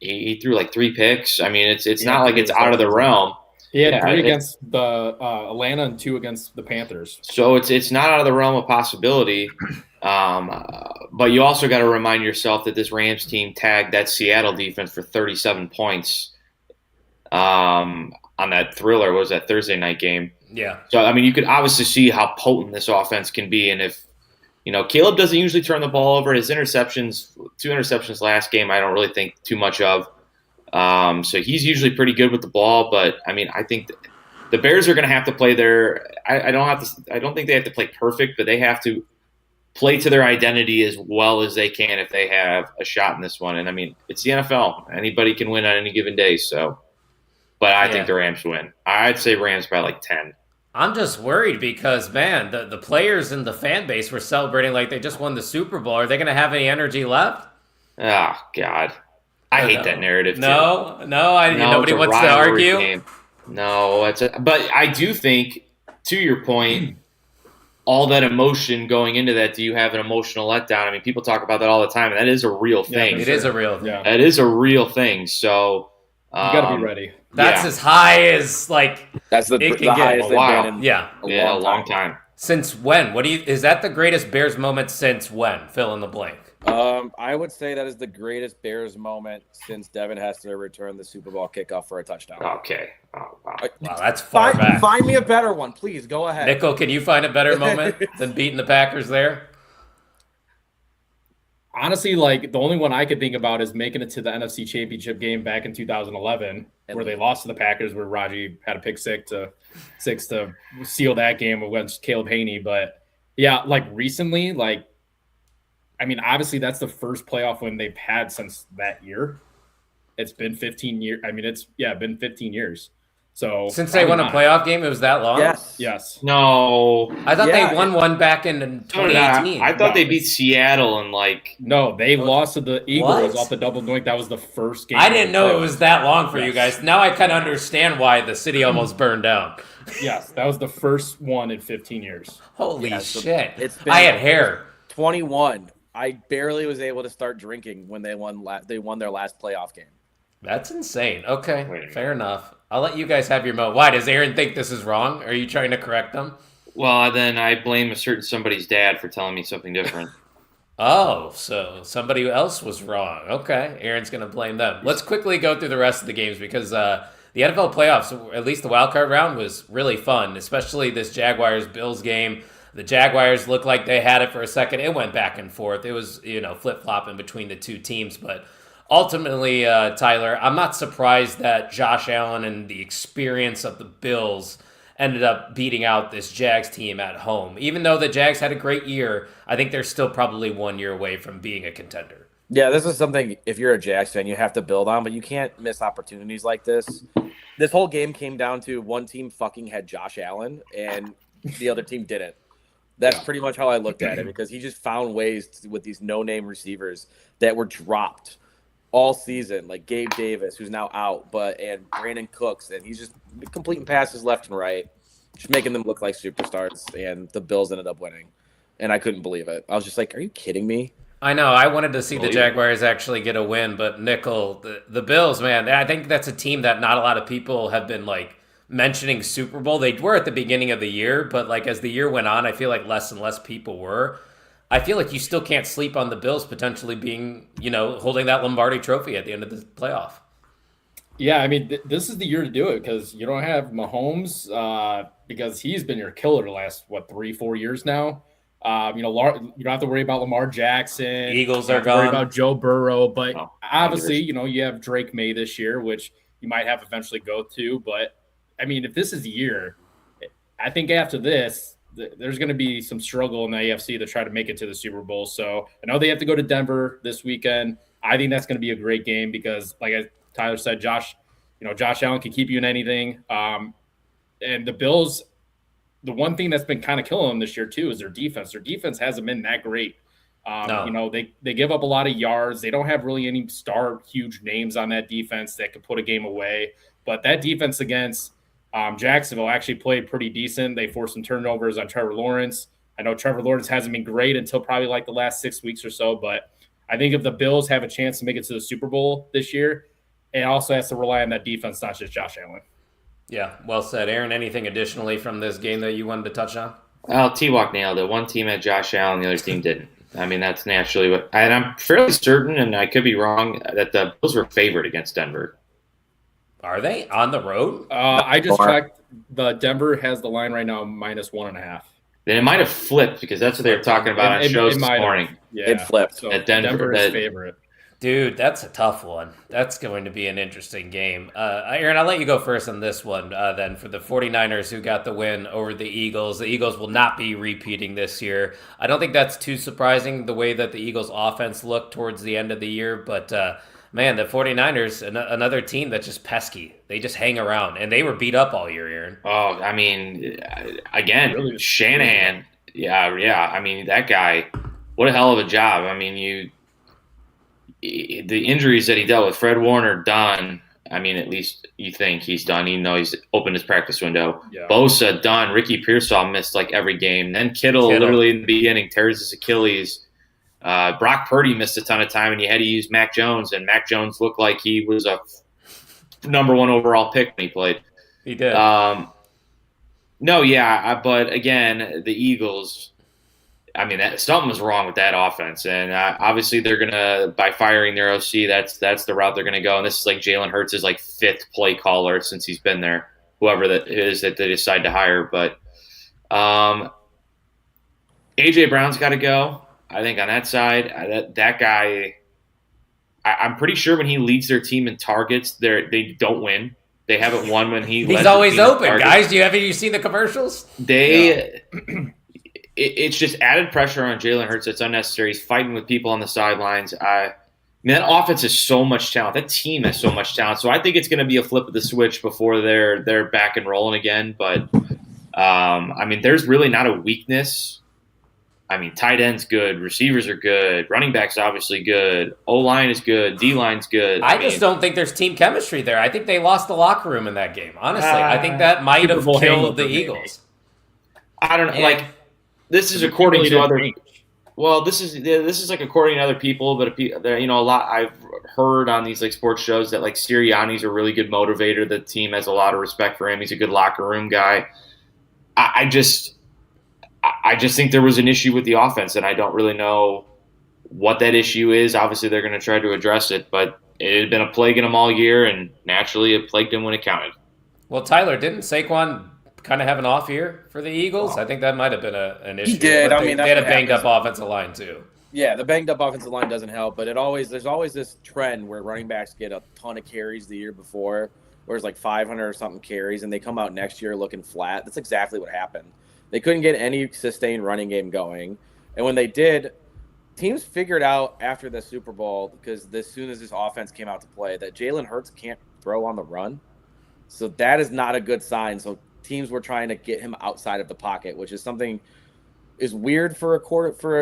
He threw like 3 picks. I mean, it's not like it's out of the realm. He had 3 against the Atlanta and 2 against the Panthers. So it's not out of the realm of possibility. But you also got to remind yourself that this Rams team tagged that Seattle defense for 37 points. On that thriller, what was that Thursday night game? Yeah. So, I mean, you could obviously see how potent this offense can be. And if, Caleb doesn't usually turn the ball over. His 2 interceptions last game, I don't really think too much of. So he's usually pretty good with the ball. But, I mean, I think the Bears are going to have to play I don't think they have to play perfect, but they have to play to their identity as well as they can if they have a shot in this one. And, I mean, it's the NFL. Anybody can win on any given day. So, but I think the Rams win. I'd say Rams by like 10. I'm just worried because, man, the players and the fan base were celebrating like they just won the Super Bowl. Are they going to have any energy left? Oh, God. I hate that narrative, too. Nobody wants to argue. Game. No, but I do think, to your point, all that emotion going into that, do you have an emotional letdown? I mean, people talk about that all the time, and that is a real thing. It is a real thing. That is a real thing. So you got to be ready. That's as high as that's the highest they've been in a long time. Since when? Is that the greatest Bears moment since when? Fill in the blank. I would say that is the greatest Bears moment since Devin Hester returned the Super Bowl kickoff for a touchdown. Okay. Oh, wow. Wow, that's far back. Find me a better one, please. Go ahead. Nickel, can you find a better moment than beating the Packers there? Honestly, the only one I could think about is making it to the NFC Championship game back in 2011, where they lost to the Packers, where Raji had a pick six to seal that game against Caleb Haney. But yeah, recently, I mean, obviously that's the first playoff win they've had since that year. It's been 15 years. I mean, been 15 years. So Since they won a playoff game, it was that long? Yes. No. I thought they won one back in 2018. I thought they beat Seattle and No, they lost to the Eagles off the double doink. That was the first game. I didn't know it was that long for you guys. Now I kind of understand why the city almost burned down. Yes, that was the first one in 15 years. Holy shit. Been, I had hair. 21. I barely was able to start drinking when they won their last playoff game. That's insane. Okay, fair enough. I'll let you guys have your moment. Why, does Aaron think this is wrong? Are you trying to correct them? Well, then I blame a certain somebody's dad for telling me something different. Oh, so somebody else was wrong. Okay, Aaron's going to blame them. Let's quickly go through the rest of the games because the NFL playoffs, at least the wild card round, was really fun, especially this Jaguars-Bills game. The Jaguars looked like they had it for a second. It went back and forth. It was, flip-flopping between the two teams, but ultimately, Tyler, I'm not surprised that Josh Allen and the experience of the Bills ended up beating out this Jags team at home. Even though the Jags had a great year, I think they're still probably 1 year away from being a contender. Yeah, this is something, if you're a Jags fan, you have to build on, but you can't miss opportunities like this. This whole game came down to one team fucking had Josh Allen, and the other team didn't. That's pretty much how I looked at it, because he just found ways with these no-name receivers that were dropped all season, like Gabe Davis, who's now out, and Brandon Cooks, and he's just completing passes left and right, just making them look like superstars, and the Bills ended up winning. And I couldn't believe it. I was just like, are you kidding me? I know. I wanted to see the Jaguars actually get a win, but Nickel, the Bills, man, I think that's a team that not a lot of people have been, mentioning Super Bowl. They were at the beginning of the year, but, as the year went on, I feel like less and less people were. I feel like you still can't sleep on the Bills potentially being, holding that Lombardi trophy at the end of the playoff. Yeah, I mean, this is the year to do it because you don't have Mahomes because he's been your killer the last, 3-4 years now. You don't have to worry about Lamar Jackson. Eagles are gone. You don't have to worry about Joe Burrow. But obviously, you have Drake May this year, which you might have eventually go to. But, I mean, if this is the year, I think after this, there's going to be some struggle in the AFC to try to make it to the Super Bowl. So I know they have to go to Denver this weekend. I think that's going to be a great game because, like Tyler said, Josh Allen can keep you in anything. And the Bills, the one thing that's been kind of killing them this year too is their defense. Their defense hasn't been that great. No. They give up a lot of yards. They don't have really any huge names on that defense that could put a game away. But that defense against Jacksonville actually played pretty decent. They forced some turnovers on Trevor Lawrence. I know Trevor Lawrence hasn't been great until probably the last 6 weeks or so, but I think if the Bills have a chance to make it to the Super Bowl this year, it also has to rely on that defense, not just Josh Allen. Yeah, well said. Aaron, anything additionally from this game that you wanted to touch on? Well, T-Walk nailed it. One team had Josh Allen, the other team didn't. I mean, that's naturally what – and I'm fairly certain, and I could be wrong, that the Bills were favored against Denver. Are they on the road? I just checked. The Denver has the line right now -1.5. Then it might have flipped because that's what they were talking about on shows this morning. Yeah, it flipped. So at Denver is favorite. Dude, that's a tough one. That's going to be an interesting game. Aaron, I'll let you go first on this one then. For the 49ers who got the win over the Eagles will not be repeating this year. I don't think that's too surprising the way that the Eagles offense looked towards the end of the year, but man, the 49ers, another team that's just pesky. They just hang around, and they were beat up all year, Aaron. Oh, I mean, again, really, Shanahan. Yeah. I mean, that guy, what a hell of a job. I mean, the injuries that he dealt with, Fred Warner, done. I mean, at least you think he's done, even though he's opened his practice window. Yeah. Bosa, done. Ricky Pearsall missed every game. Then Kittle, literally in the beginning, tears his Achilles. Brock Purdy missed a ton of time, and you had to use Mac Jones, and Mac Jones looked like he was a number 1 overall pick when he played. He did. But again, the Eagles, I mean, something was wrong with that offense, and obviously they're gonna, by firing their OC, that's the route they're gonna go. And this is Jalen Hurts' 5th play caller since he's been there, whoever that is that they decide to hire. But AJ Brown's got to go. I think on that side, that guy, I'm pretty sure when he leads their team in targets, they don't win. They haven't won when he's always open, guys. Have you seen the commercials? It's just added pressure on Jalen Hurts. It's unnecessary. He's fighting with people on the sidelines. mean, that offense has so much talent. That team has so much talent. So I think it's going to be a flip of the switch before they're back and rolling again. But I mean, there's really not a weakness. I mean, tight end's good, receivers are good, running back's obviously good, O-line is good, D-line's good. I just don't think there's team chemistry there. I think they lost the locker room in that game. Honestly, I think that might have killed the Eagles. I don't know. Like, this is according to other. Well, this is like according to other people, but you know, a lot I've heard on these like sports shows that like Sirianni's a really good motivator. The team has a lot of respect for him. He's a good locker room guy. I just think there was an issue with the offense, and I don't really know what that issue is. Obviously, they're going to try to address it, but it had been a plaguing them all year, and naturally, it plagued him when it counted. Well, Tyler, didn't Saquon kind of have an off year for the Eagles? I think that might have been an issue. He did. I mean, they had a banged up offensive line too. Yeah, the banged up offensive line doesn't help, but there's always this trend where running backs get a ton of carries the year before, where it's like 500 or something carries, and they come out next year looking flat. That's exactly what happened. They couldn't get any sustained running game going, and when they did, teams figured out after the Super Bowl, because as soon as this offense came out to play, that Jalen Hurts can't throw on the run, so that is not a good sign. So teams were trying to get him outside of the pocket, which is something is weird for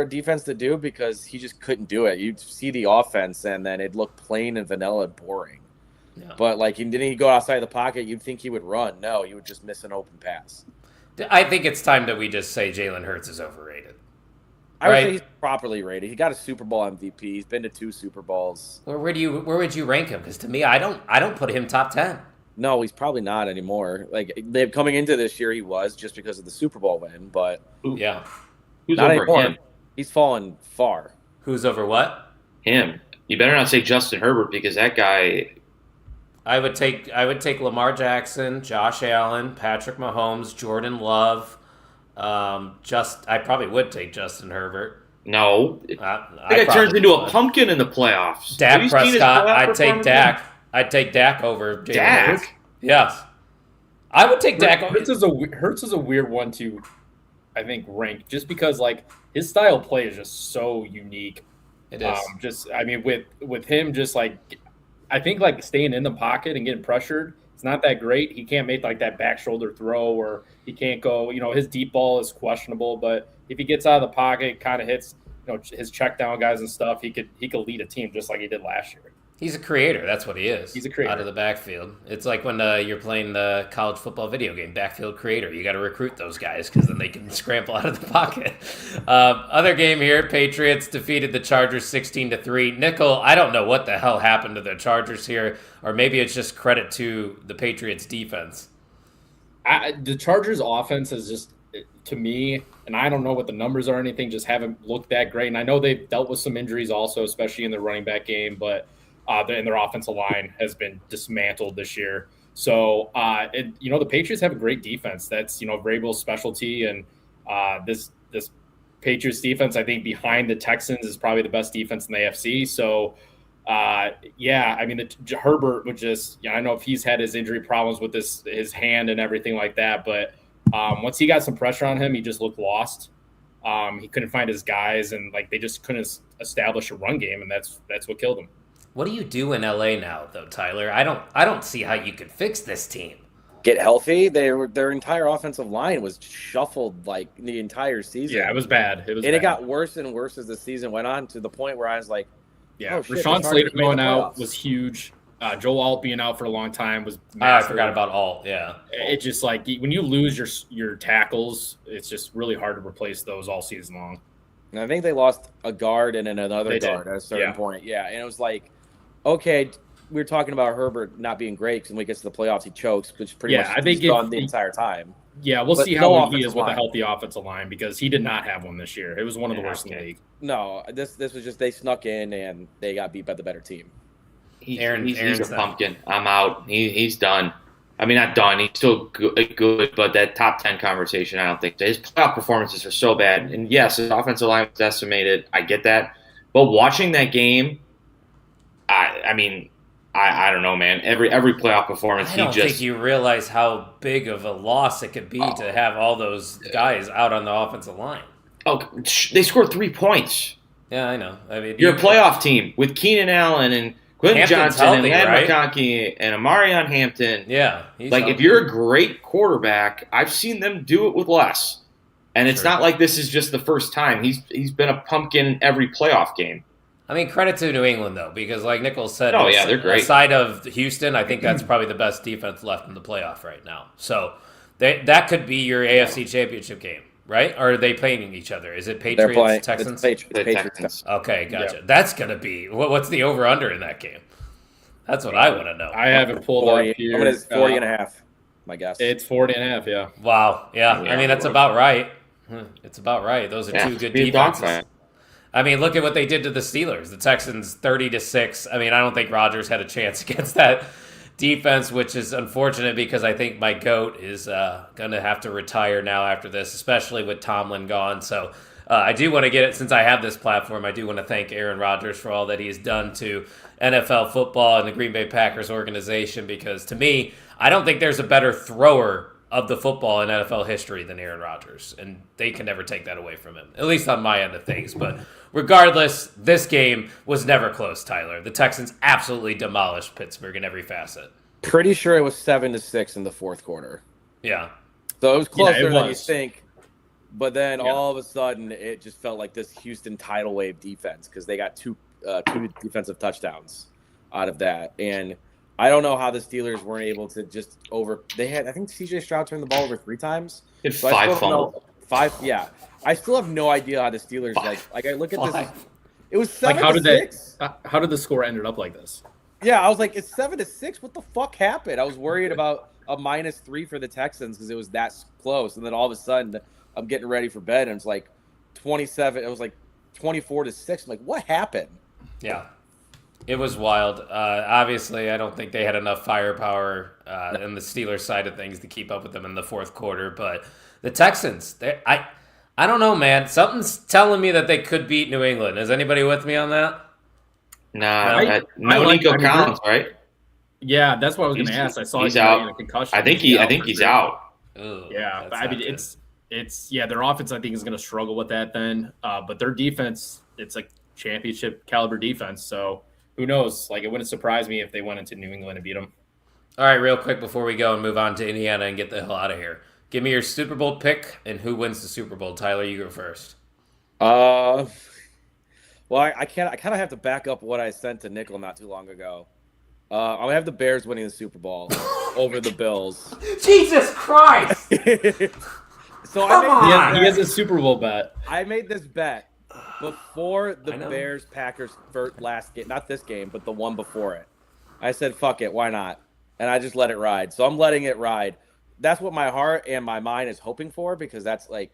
a defense to do, because he just couldn't do it. You'd see the offense and then it looked plain and vanilla and boring. Yeah. But like, didn't he go outside the pocket? You'd think he would run. No, he would just miss an open pass. I think it's time that we just say Jalen Hurts is overrated. I would say he's properly rated. He got a Super Bowl MVP. He's been to 2 Super Bowls. Where would you rank him? Because to me, I don't put him top 10. No, he's probably not anymore. Like, coming into this year, he was just because of the Super Bowl win. But yeah, who's not over anymore. him? He's fallen far. Who's over what? Him. You better not say Justin Herbert, because that guy. I would take Lamar Jackson, Josh Allen, Patrick Mahomes, Jordan Love. I probably would take Justin Herbert. No, that guy turns into a pumpkin in the playoffs. Dak Prescott. I'd take Dak. I'd take Dak over Jalen Hurts. Yes, I would take Dak. Hurts is a weird one to, I think, rank, just because like his style of play is just so unique. It is. With him, just like, I think like staying in the pocket and getting pressured, it's not that great. He can't make like that back shoulder throw, or he can't go. You know, his deep ball is questionable, but if he gets out of the pocket, kind of hits, you know, his check down guys and stuff, he could lead a team just like he did last year. He's a creator. That's what he is. He's a creator. Out of the backfield. It's like when you're playing the college football video game, backfield creator. You got to recruit those guys because then they can scramble out of the pocket. Other game here, Patriots defeated the Chargers 16-3. Nickel, I don't know what the hell happened to the Chargers here, or maybe it's just credit to the Patriots defense. The Chargers offense is just, to me, and I don't know what the numbers are or anything, just haven't looked that great. And I know they've dealt with some injuries also, especially in the running back game, but and their offensive line has been dismantled this year. So, the Patriots have a great defense. That's, Vrabel's specialty. And this Patriots defense, I think, behind the Texans is probably the best defense in the AFC. So, Herbert would just, I don't know if he's had his injury problems with his hand and everything like that. But once he got some pressure on him, he just looked lost. He couldn't find his guys, and they just couldn't establish a run game, and that's what killed him. What do you do in LA now, though, Tyler? I don't see how you could fix this team. Get healthy. Their entire offensive line was shuffled the entire season. Yeah, it was bad. It got worse and worse as the season went on, to the point where I was like, yeah, oh, Rashawn Slater going out was huge. Joel Alt being out for a long time was massive. I forgot about Alt, yeah. It's just when you lose your tackles, it's just really hard to replace those all season long. And I think they lost a guard and another guard at a certain point. Yeah, and it was okay, we were talking about Herbert not being great, because when we get to the playoffs, he chokes, which pretty much he's gone the entire time. Yeah, we'll see how he is with a healthy offensive line, because he did not have one this year. It was one of the worst in the league. No, this was just they snuck in and they got beat by the better team. He's a pumpkin. I'm out. He's done. I mean, not done. He's still good, but that top 10 conversation, I don't think. His playoff performances are so bad. And yes, his offensive line was decimated. I get that. But watching that game, I don't know, man. Every playoff performance, I don't think you realize how big of a loss it could be to have all those guys out on the offensive line. Oh, they scored 3 points. Yeah, I know. I mean, You're a playoff team with Keenan Allen and Quentin Hampton's Johnson healthy, and Ladd right? McConkey and Amarion Hampton. Yeah, he's Like, if healthy. you're a great quarterback, I've seen them do it with less. And it's Sure. not like this is just the first time. He's been a pumpkin in every playoff game. I mean, credit to New England, though, because like Nichols said, Oh, yeah, they're great. aside of Houston, I think that's probably the best defense left in the playoff right now. So that could be your AFC Championship game, right? Or are they playing each other? Is it They're Patriots, playing Texans? The The Patriots. Texans. Okay, gotcha. Yeah. That's going to be, what's the over-under in that game? That's what I want to know. I have it pulled 40, up here. I'm gonna 40 and a half. My guess. It's 40 and a half, yeah. Wow. Yeah, I Yeah. mean, that's about right. It's about right. Those are Yeah, two good be a defenses. dogfight. I mean, look at what they did to the Steelers. The Texans 30-6. I mean, I don't think Rodgers had a chance against that defense, which is unfortunate because I think my GOAT is going to have to retire now after this, especially with Tomlin gone. So I do want to get it, since I have this platform, I do want to thank Aaron Rodgers for all that he has done to NFL football and the Green Bay Packers organization, because to me, I don't think there's a better thrower of the football in NFL history than Aaron Rodgers, and they can never take that away from him, at least on my end of things. But regardless, this game was never close, Tyler. The Texans absolutely demolished Pittsburgh in every facet. Pretty sure it was 7-6 in the fourth quarter. Yeah. So it was closer it than you was. think. But then Yeah. all of a sudden, it just felt like this Houston tidal wave defense because they got two defensive touchdowns out of that. And I don't know how the Steelers weren't able to just They had, I think C.J. Stroud turned the ball over 3 times. He had So I 5 still don't fumbles. know- 5, yeah. I still have no idea how the Steelers like. I look at this. Five. It was Like, 7-6. how did the score ended up like this? Yeah, I was like, it's 7-6. What the fuck happened? I was worried about a -3 for the Texans because it was that close, and then all of a sudden, I'm getting ready for bed, and it's like 27. It was like 24-6. I'm like, what happened? Yeah. It was wild. Obviously, I don't think they had enough firepower in the Steelers side of things to keep up with them in the fourth quarter. But the Texans, I don't know, man. Something's telling me that they could beat New England. Is anybody with me on that? Nah, I like- Nico I mean, Collins, right? Yeah, that's what I was going to He's- ask. I saw he's he out. got a concussion. I think for he's sure. out. Ugh, Yeah, that's but I not mean, good. it's their offense I think is going to struggle with that then, but their defense, it's like championship caliber defense. So who knows? Like, it wouldn't surprise me if they went into New England and beat them. All right, real quick before we go and move on to Indiana and get the hell out of here. Give me your Super Bowl pick and who wins the Super Bowl. Tyler, you go first. Well, I can't. I kind of have to back up what I sent to Nickel not too long ago. I'm gonna have the Bears winning the Super Bowl over the Bills. Jesus Christ! So Come on! He has a Super Bowl bet. I made this bet before the I know. Bears Packers last game, not this game, but the one before it. I said, "Fuck it, why not?" And I just let it ride. So I'm letting it ride. That's what my heart and my mind is hoping for because that's like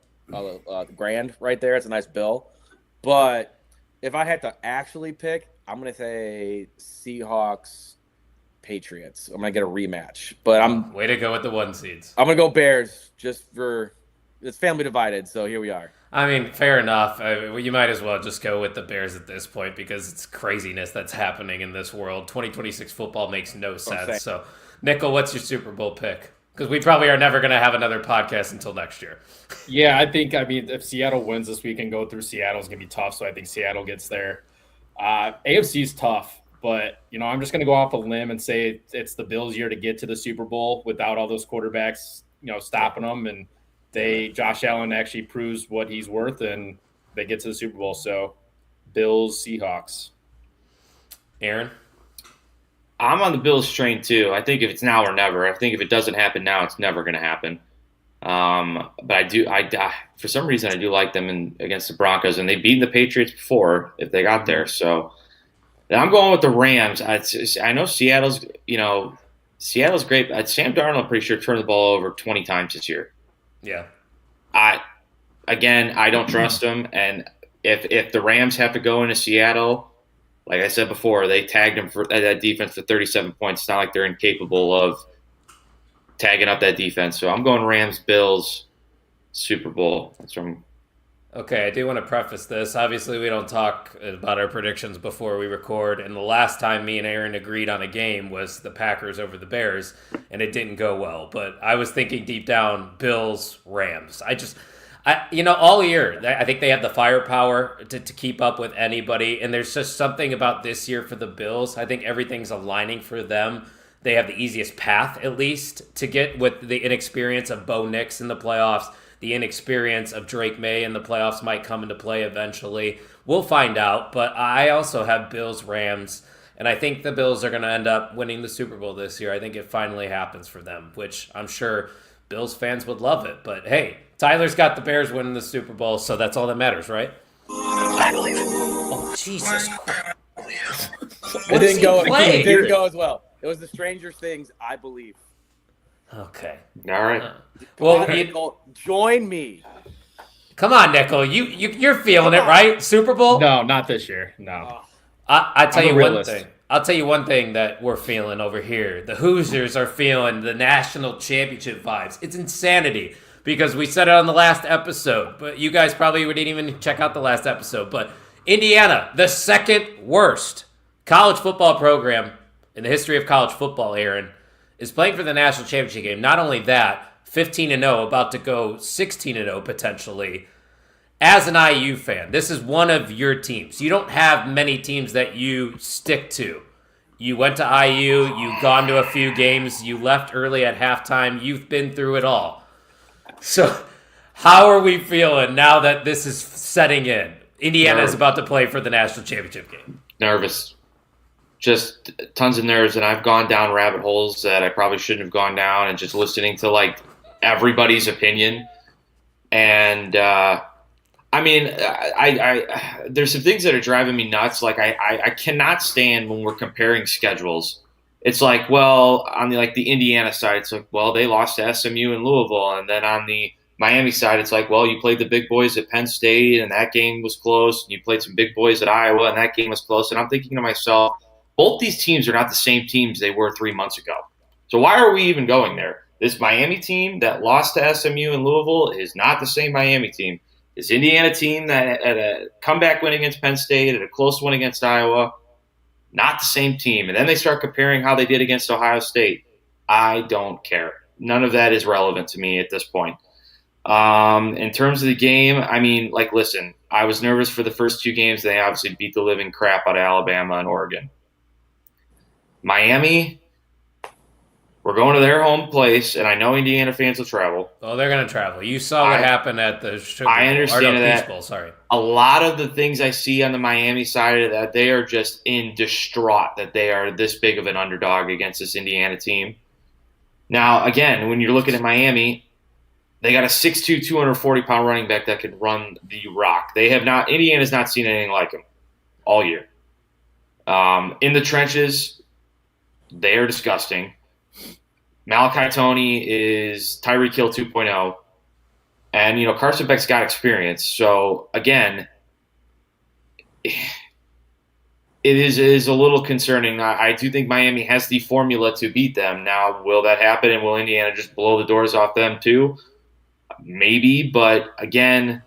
grand right there. It's a nice bill. But if I had to actually pick, I'm gonna say Seahawks, Patriots. I'm gonna get a rematch. But I'm Way to go with the one seeds. gonna go Bears just for it's family divided. So here we are. I mean, fair enough. You might as well just go with the Bears at this point because it's craziness that's happening in this world. 2026 football makes no saying. sense. So, Nickel, what's your Super Bowl pick? Because we probably are never going to have another podcast until next year. Yeah, I mean, if Seattle wins this week and go through Seattle, it's going to be tough. So I think Seattle gets there. AFC is tough, but, I'm just going to go off a limb and say it's the Bills' year to get to the Super Bowl without all those quarterbacks, stopping them. And Josh Allen actually proves what he's worth, and they get to the Super Bowl. So Bills, Seahawks. Aaron? I'm on the Bills train too. I think if it's now or never. I think if it doesn't happen now, it's never going to happen. But I for some reason I do like them against the Broncos, and they've beaten the Patriots before if they got there. So I'm going with the Rams. I know Seattle's great. Sam Darnold, I'm pretty sure, turned the ball over 20 times this year. Yeah. I don't trust him, and if the Rams have to go into Seattle. Like I said before, they tagged him for that defense for 37 points. It's not like they're incapable of tagging up that defense. So I'm going Rams, Bills, Super Bowl. That's from. Okay, I do want to preface this. Obviously, we don't talk about our predictions before we record. And the last time me and Aaron agreed on a game was the Packers over the Bears, and it didn't go well. But I was thinking deep down, Bills, Rams. All year, I think they have the firepower to keep up with anybody. And there's just something about this year for the Bills. I think everything's aligning for them. They have the easiest path, at least, to get with the inexperience of Bo Nix in the playoffs. The inexperience of Drake May in the playoffs might come into play eventually. We'll find out. But I also have Bills Rams. And I think the Bills are going to end up winning the Super Bowl this year. I think it finally happens for them, which I'm sure Bills fans would love it. But hey, Tyler's got the Bears winning the Super Bowl, so that's all that matters, right? I believe it. Oh, Jesus Christ. It didn't go. Play? It didn't go as well. It was the Stranger Things. I believe. Okay. All right. Well, Nickel, join me. come on, Nickel. You're feeling it, right? Super Bowl? No, not this year. No. I tell I'm a you one realist. thing. I'll tell you one thing that we're feeling over here. The Hoosiers are feeling the national championship vibes. It's insanity because we said it on the last episode, but you guys probably didn't even check out the last episode. But Indiana, the second worst college football program in the history of college football, Aaron, is playing for the national championship game. Not only that, 15-0, about to go 16-0 potentially. As an IU fan, this is one of your teams. You don't have many teams that you stick to. You went to IU, you've gone to a few games, you left early at halftime, you've been through it all. So, how are we feeling now that this is setting in? Indiana is about to play for the national championship game. Nervous. Just tons of nerves, and I've gone down rabbit holes that I probably shouldn't have gone down, and just listening to like everybody's opinion. And I there's some things that are driving me nuts. Like I cannot stand when we're comparing schedules. It's like, well, on the Indiana side, it's like, well, they lost to SMU and Louisville, and then on the Miami side, it's like, well, you played the big boys at Penn State, and that game was close. And you played some big boys at Iowa, and that game was close. And I'm thinking to myself, both these teams are not the same teams they were 3 months ago. So why are we even going there? This Miami team that lost to SMU and Louisville is not the same Miami team. This Indiana team that had a comeback win against Penn State, and a close win against Iowa, not the same team. And then they start comparing how they did against Ohio State. I don't care. None of that is relevant to me at this point. In terms of the game, listen, I was nervous for the first two games. They obviously beat the living crap out of Alabama and Oregon. Miami, we're going to their home place, and I know Indiana fans will travel. Oh, they're going to travel. You saw what happened at the Sugar I Bowl, understand or no, that. Peach Bowl, sorry. A lot of the things I see on the Miami side of that, they are just in distraught that they are this big of an underdog against this Indiana team. Now, again, when you're looking at Miami, they got a 6'2", 240-pound running back that can run the rock. Indiana's not seen anything like him all year. In the trenches, they are disgusting. Malachi Toney is Tyreek Hill 2.0. And, Carson Beck's got experience. So, again, it is a little concerning. I do think Miami has the formula to beat them. Now, will that happen, and will Indiana just blow the doors off them too? Maybe, but, again,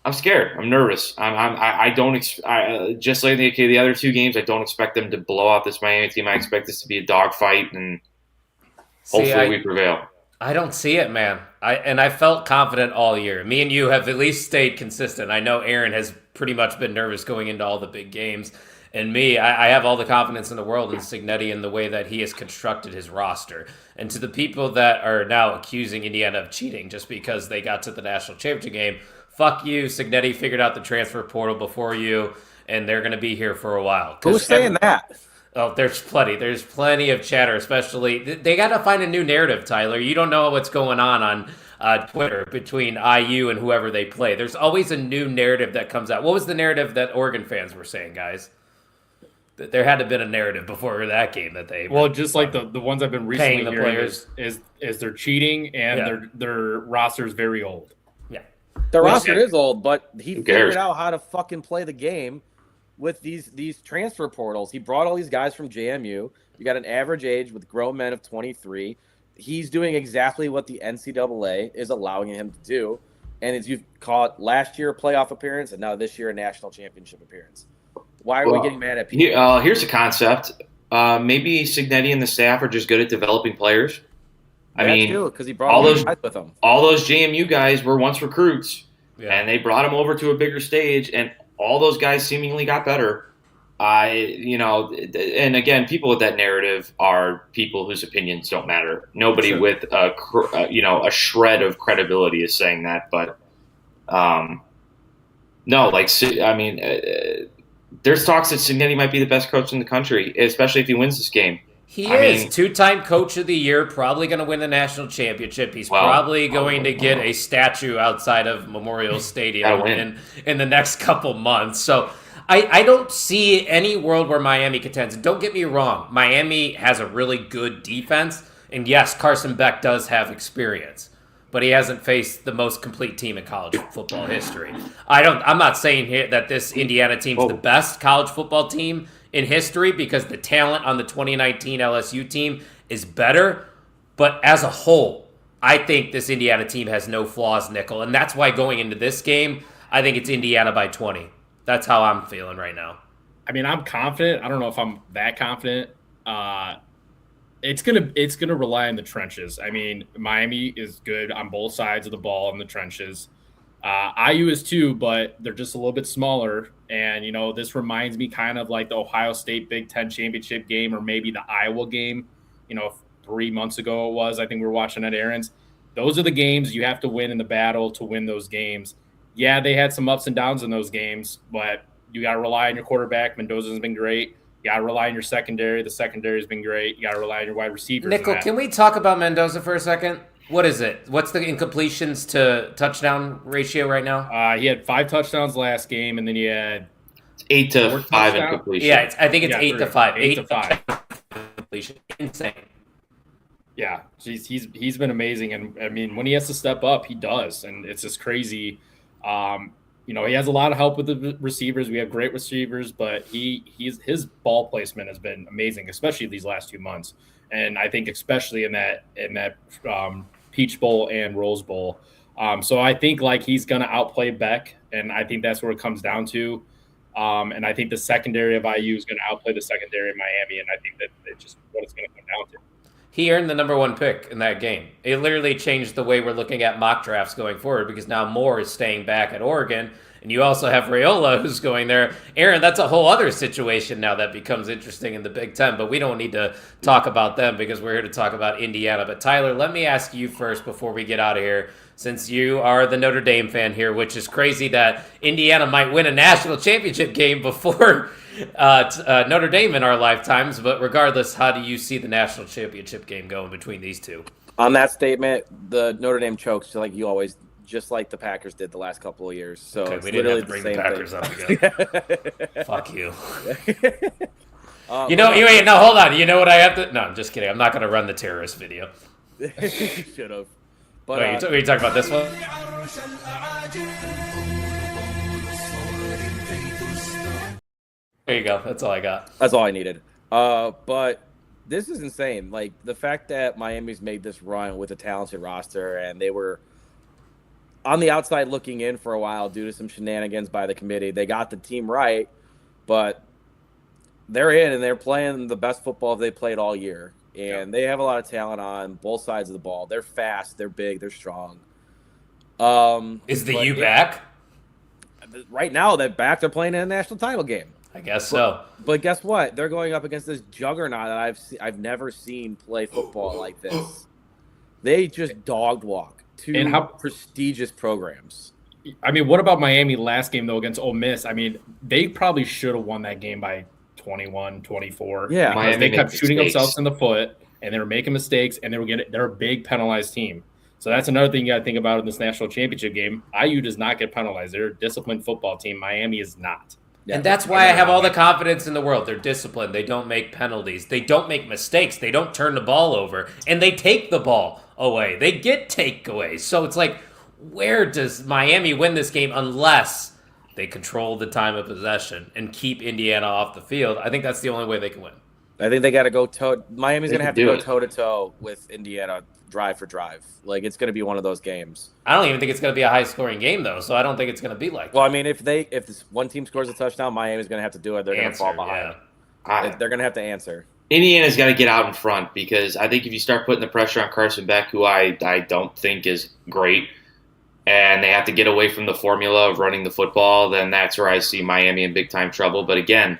I'm scared. I'm nervous. I don't just like the other two games, I don't expect them to blow out this Miami team. I expect this to be a dogfight, and hopefully we prevail. I don't see it, man. I felt confident all year. Me and you have at least stayed consistent. I know Aaron has pretty much been nervous going into all the big games. And me, I have all the confidence in the world in Cignetti and the way that he has constructed his roster. And to the people that are now accusing Indiana of cheating just because they got to the national championship game, fuck you. Cignetti figured out the transfer portal before you, and they're going to be here for a while. Who's saying that? Oh, there's plenty. There's plenty of chatter, especially. They got to find a new narrative, Tyler. You don't know what's going on Twitter between IU and whoever they play. There's always a new narrative that comes out. What was the narrative that Oregon fans were saying, guys? There had to have been a narrative before that game that they just like the ones I've been recently the hearing players. is they're cheating and their roster is very old. Yeah, The roster is old, but he cares? figured out how to fucking play the game with these transfer portals. He brought all these guys from JMU. You got an average age with grown men of 23. He's doing exactly what the NCAA is allowing him to do. And as you've caught last year a playoff appearance and now this year a national championship appearance. Why are we getting mad at people? Here's a concept. Maybe Cignetti and the staff are just good at developing players. I mean, because he brought all all those guys with him. all those JMU guys were once recruits, Yeah. and they brought them over to a bigger stage, and all those guys seemingly got better. And again, people with that narrative are people whose opinions don't matter. Nobody Sure. with a shred of credibility is saying that, but no, there's talks that Cignetti might be the best coach in the country, especially if he wins this game. He is two-time coach of the year, probably going to win the national championship. He's probably going to get a statue outside of Memorial Stadium in the next couple months. So I don't see any world where Miami contends. Don't get me wrong. Miami has a really good defense. And yes, Carson Beck does have experience. But he hasn't faced the most complete team in college football history. I'm not saying here that this Indiana team is the best college football team in history because the talent on the 2019 LSU team is better. But as a whole, I think this Indiana team has no flaws, Nickel. And that's why going into this game, I think it's Indiana by 20. That's how I'm feeling right now. I mean, I'm confident. I don't know if I'm that confident. It's gonna rely on the trenches. I mean, Miami is good on both sides of the ball in the trenches. IU is too, but they're just a little bit smaller. And this reminds me kind of like the Ohio State Big Ten championship game, or maybe the Iowa game. 3 months ago it was. I think we were watching at Aaron's. Those are the games you have to win in the battle to win those games. Yeah, they had some ups and downs in those games, but you got to rely on your quarterback. Mendoza's been great. You got to rely on your secondary. The secondary has been great. You got to rely on your wide receivers. Nickel, can we talk about Mendoza for a second? What is it? What's the incompletions to touchdown ratio right now? He had 5 touchdowns last game, and then he had 8 to 5 incompletions. Yeah, I think it's 8 to 5. 8 to 5. Completion. Insane. Yeah, he's been amazing, and I mean, when he has to step up, he does, and it's just crazy. He has a lot of help with the receivers. We have great receivers, but his ball placement has been amazing, especially these last 2 months. And I think especially in that Peach Bowl and Rose Bowl. So I think he's going to outplay Beck, and I think that's where it comes down to. And I think the secondary of IU is going to outplay the secondary of Miami, and I think that it's just what it's going to come down to. He earned the number 1 pick in that game. It literally changed the way we're looking at mock drafts going forward because now Moore is staying back at Oregon, and you also have Raiola who's going there. Aaron, that's a whole other situation now that becomes interesting in the Big Ten, but we don't need to talk about them because we're here to talk about Indiana. But Tyler, let me ask you first before we get out of here, since you are the Notre Dame fan here, which is crazy that Indiana might win a national championship game before Notre Dame in our lifetimes. But regardless, how do you see the national championship game going between these two? On that statement, the Notre Dame chokes just like the Packers did the last couple of years. So okay, it's we didn't have to bring the Packers up again. Fuck you. No, hold on. You know what I have to? No, I'm just kidding. I'm not going to run the terrorist video. Should have. But wait, are you talking about this one? There you go. That's all I got. That's all I needed. But this is insane. Like the fact that Miami's made this run with a talented roster, and they were on the outside looking in for a while due to some shenanigans by the committee. They got the team right, but they're in and they're playing the best football they played all year. And they have a lot of talent on both sides of the ball. They're fast, they're big, they're strong. Is the U back? Right now, they're back. They're playing in a national title game. I guess so. But guess what? They're going up against this juggernaut that I've never seen play football like this. They just dogged walk two prestigious programs. I mean, what about Miami last game, though, against Ole Miss? I mean, they probably should have won that game by 21, 24. Yeah. Because they kept shooting themselves in the foot, and they were making mistakes, and they're a big penalized team. So that's another thing you got to think about in this national championship game. IU does not get penalized. They're a disciplined football team. Miami is not. And that's why I have all the confidence in the world. They're disciplined. They don't make penalties. They don't make mistakes. They don't turn the ball over. And they take the ball away. They get takeaways. So it's like, where does Miami win this game unless they control the time of possession and keep Indiana off the field? I think that's the only way they can win. I think they got to go Miami's going to have to go toe-to-toe with Indiana drive for drive. Like, it's going to be one of those games. I don't even think it's going to be a high-scoring game, though, so I don't think it's going to be like that. Well, I mean, if this one team scores a touchdown, Miami's going to have to do it. They're going to fall behind. Yeah. They're going to have to answer. Indiana's got to get out in front because I think if you start putting the pressure on Carson Beck, who I don't think is great, and they have to get away from the formula of running the football, then that's where I see Miami in big time trouble. But again,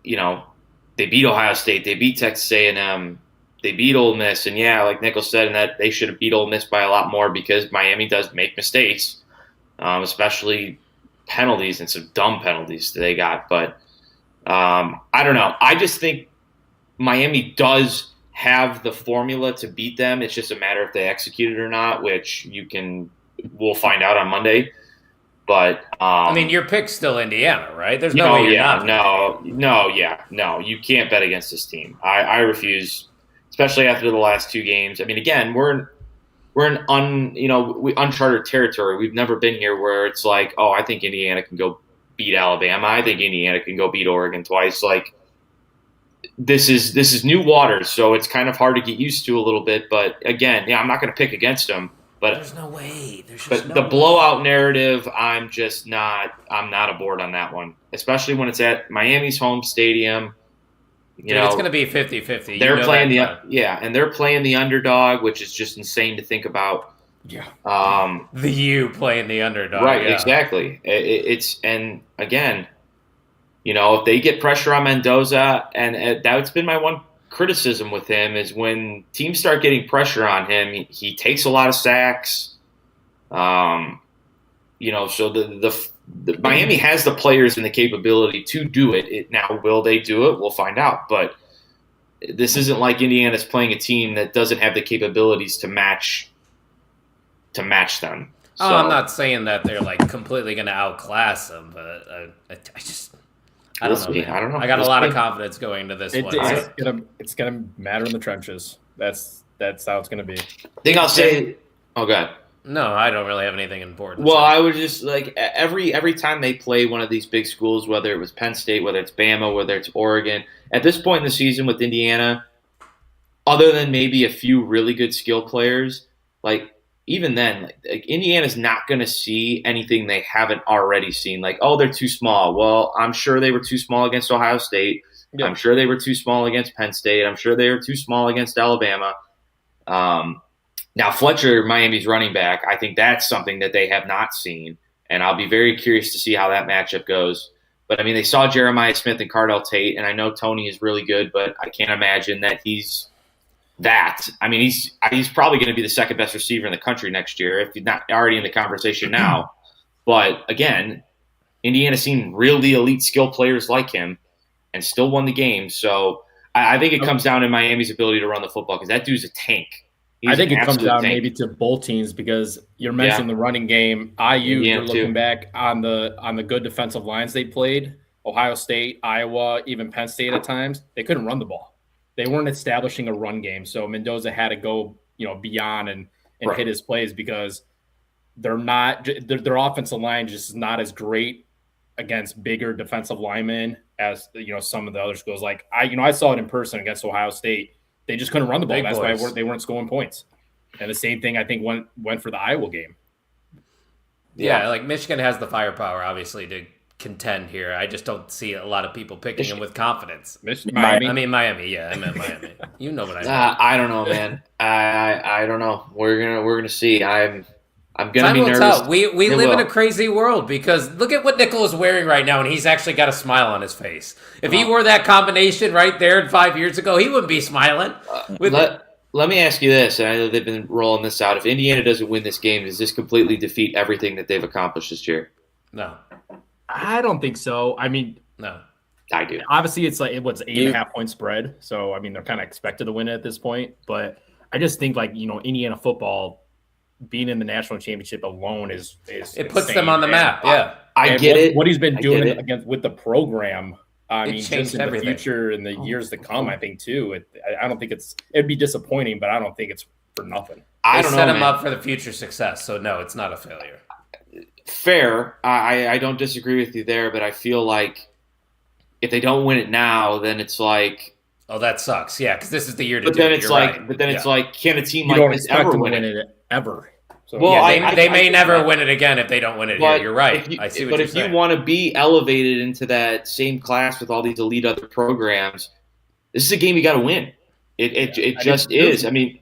they beat Ohio State, they beat Texas A&M, they beat Ole Miss, and yeah, like Nichols said, and that they should have beat Ole Miss by a lot more because Miami does make mistakes, especially penalties and some dumb penalties that they got. But I don't know. I just think Miami does have the formula to beat them. It's just a matter if they execute it or not, which we'll find out on Monday. But I mean, your pick's still Indiana, right? There's no way you're not. No. You can't bet against this team. I refuse, especially after the last two games. I mean, again, we're in uncharted territory. We've never been here where it's like, oh, I think Indiana can go beat Alabama. I think Indiana can go beat Oregon twice. Like, this is new waters, so it's kind of hard to get used to a little bit. But again, yeah, I'm not going to pick against them. But there's no way. The blowout narrative, I'm not aboard on that one, especially when it's at Miami's home stadium. It's going to be 50-50. They're playing and they're playing the underdog, which is just insane to think about. Yeah. The U playing the underdog. Right, yeah. Exactly. And again, if they get pressure on Mendoza, and that's been my one criticism with him is when teams start getting pressure on him, he takes a lot of sacks. So the Miami has the players and the capability to do it. Now, will they do it? We'll find out. But this isn't like Indiana's playing a team that doesn't have the capabilities to match them. So, I'm not saying that they're like completely going to outclass them, but I don't know. I got a lot of confidence going into this one. It's gonna matter in the trenches. That's how it's gonna be. I think I'll say. Oh, God. No, I don't really have anything important. Well, I would just like every time they play one of these big schools, whether it was Penn State, whether it's Bama, whether it's Oregon, at this point in the season with Indiana, other than maybe a few really good skill players, like even then, like Indiana's not going to see anything they haven't already seen. Like, oh, they're too small. Well, I'm sure they were too small against Ohio State. Yeah. I'm sure they were too small against Penn State. I'm sure they were too small against Alabama. Now, Fletcher, Miami's running back, I think that's something that they have not seen, and I'll be very curious to see how that matchup goes. But, I mean, they saw Jeremiah Smith and Cardell Tate, and I know Tony is really good, but I can't imagine that he's that. I mean, he's probably going to be the second best receiver in the country next year, if he's not already in the conversation now. But, again, Indiana's seen really elite skill players like him and still won the game. So I think it comes down to Miami's ability to run the football because that dude's a tank. I think it comes down maybe to both teams because you're mentioning the running game. You're looking back on the good defensive lines they played. Ohio State, Iowa, even Penn State at times, they couldn't run the ball. They weren't establishing a run game. So Mendoza had to go, beyond and hit his plays because their offensive line just is not as great against bigger defensive linemen as some of the other schools. Like I saw it in person against Ohio State. They just couldn't run the ball. That's why they weren't scoring points. And the same thing, I think, went for the Iowa game. Yeah, like Michigan has the firepower, obviously, to contend here. I just don't see a lot of people picking them with confidence. Miami. Yeah, I meant Miami. You know what I mean. I don't know, man. I don't know. We're gonna see. I'm gonna be nervous. Tell. We live in a crazy world because look at what Nickel is wearing right now, and he's actually got a smile on his face. If he wore that combination right there 5 years ago, he wouldn't be smiling. Let me ask you this, and I know they've been rolling this out. If Indiana doesn't win this game, does this completely defeat everything that they've accomplished this year? No. I don't think so. I mean, no. I do. Obviously, it's like 8.5 point spread. So, I mean, they're kind of expected to win it at this point. But I just think, Indiana football being in the national championship alone is it puts them on the map. Yeah, I get it. What he's been doing with the program. I mean, just in everything. The future and the years to come, I think too. I don't think it'd be disappointing, but I don't think it's for nothing. I don't know. Set him up for the future success. So no, it's not a failure. Fair. I don't disagree with you there, but I feel like if they don't win it now, then it's like, oh, that sucks. Yeah, because this is the year to do it. But then it's like, can a team like this ever win it? Ever. So Well, they may think never that. win it again if they don't win it here. You're right. If you, I see what but you're if saying. you want to be elevated into that same class with all these elite other programs, this is a game you got to win. It just is. I mean,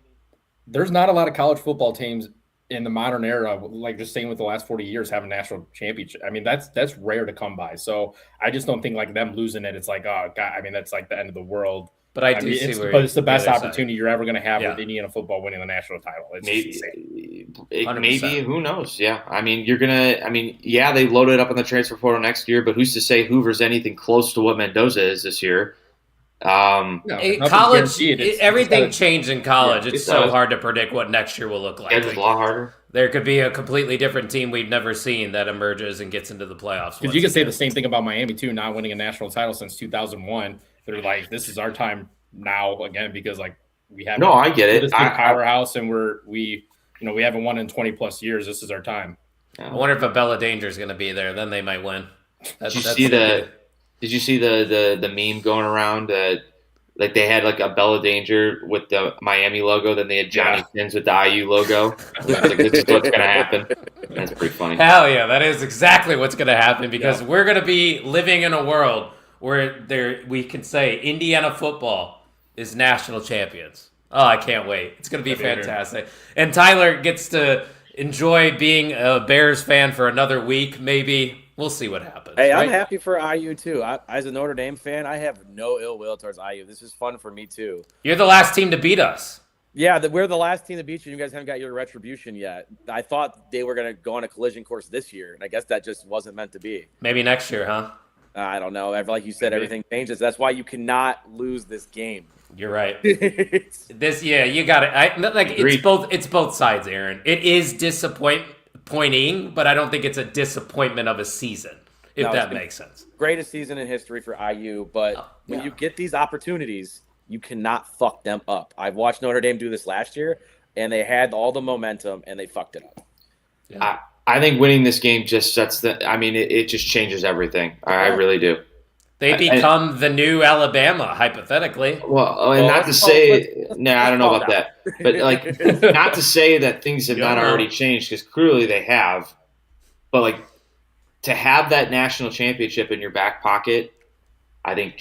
there's not a lot of college football teams in the modern era, like just saying with the last 40 years, have a national championship. I mean, that's rare to come by. So I just don't think like them losing it. It's like, oh God, I mean, that's like the end of the world. But I mean, see where it's the best opportunity you're ever going to have Yeah. with Indiana football winning the national title. It's maybe, insane. maybe who knows? Yeah, I mean, yeah, they loaded up on the transfer portal next year, but who's to say Hoover's anything close to what Mendoza is this year? No, college, everything changed in college. Yeah, it's so hard to predict what next year will look like. It's a lot harder. There could be a completely different team we've never seen that emerges and gets into the playoffs. Because you could say the same thing about Miami too, not winning a national title since 2001. They're like, this is our time now again because like we have I get it. This big powerhouse and we haven't won in 20 plus years. This is our time. I wonder if a Bella Danger is going to be there. Then they might win. Did you see the meme going around that like they had like a Bella Danger with the Miami logo, then they had Johnny Sins with the IU logo. Like, this is what's gonna happen. That's pretty funny. Hell yeah, that is exactly what's gonna happen because we're gonna be living in a world where we can say Indiana football is national champions. Oh, I can't wait. It's gonna be fantastic. And Tyler gets to enjoy being a Bears fan for another week, maybe. We'll see what happens. Hey, right? I'm happy for IU too. As a Notre Dame fan, I have no ill will towards IU. This is fun for me too. You're the last team to beat us. Yeah, we're the last team to beat you. You guys haven't got your retribution yet. I thought they were going to go on a collision course this year, and I guess that just wasn't meant to be. Maybe next year, huh? I don't know. Like you said, everything changes. That's why you cannot lose this game. You're right. You got it. It's both sides, Aaron. It is disappointing, but I don't think it's a disappointment of a season, if that makes sense. Greatest season in history for IU, but when you get these opportunities, you cannot fuck them up. I've watched Notre Dame do this last year, and they had all the momentum, and they fucked it up. Yeah. I think winning this game just sets it just changes everything. I really do. They become the new Alabama, hypothetically. Well, and not to say, I don't know about that, but like, not to say that things have not already changed because clearly they have. But like, to have that national championship in your back pocket, I think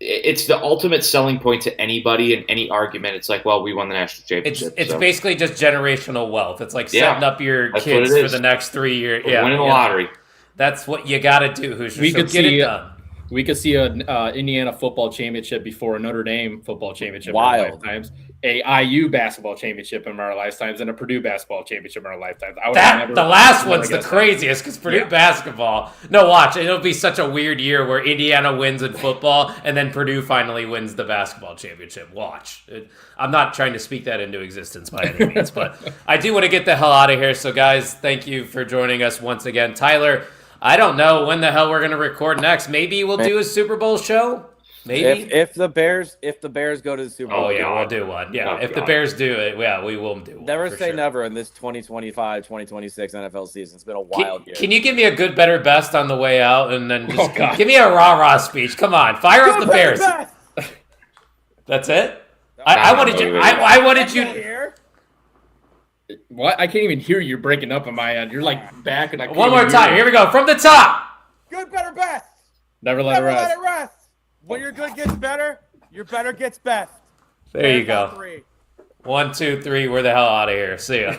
it's the ultimate selling point to anybody in any argument. It's like, well, we won the national championship. It's basically just generational wealth. It's like setting up your kids for the next 3 years. Yeah, winning the lottery. That's what you got to do, Hoosiers. Get it done. We could see an Indiana football championship before a Notre Dame football championship in our lifetimes, a IU basketball championship in our lifetimes, and a Purdue basketball championship in our lifetimes. The last one's the craziest because Purdue basketball. No, watch. It'll be such a weird year where Indiana wins in football and then Purdue finally wins the basketball championship. Watch. I'm not trying to speak that into existence by any means, but I do want to get the hell out of here. So, guys, thank you for joining us once again. Tyler, I don't know when the hell we're going to record next. Maybe we'll do a Super Bowl show. Maybe if the Bears go to the Super Bowl. Oh yeah, we'll do one. Yeah, if the Bears do it, we will do one. Never say never in this 2025, 2026 NFL season. It's been a wild year. Can you give me a good, better, best on the way out, and then just give me a rah speech? Come on, fire up the Bears. That's it. I wanted you. What? I can't even hear you breaking up on my end. You're like back and I can't one more time. Here we go from the top. Good, better, best. Never let it rest. When your good gets better, your better gets best. There you go. 1, 2, 3. We're the hell out of here. See ya.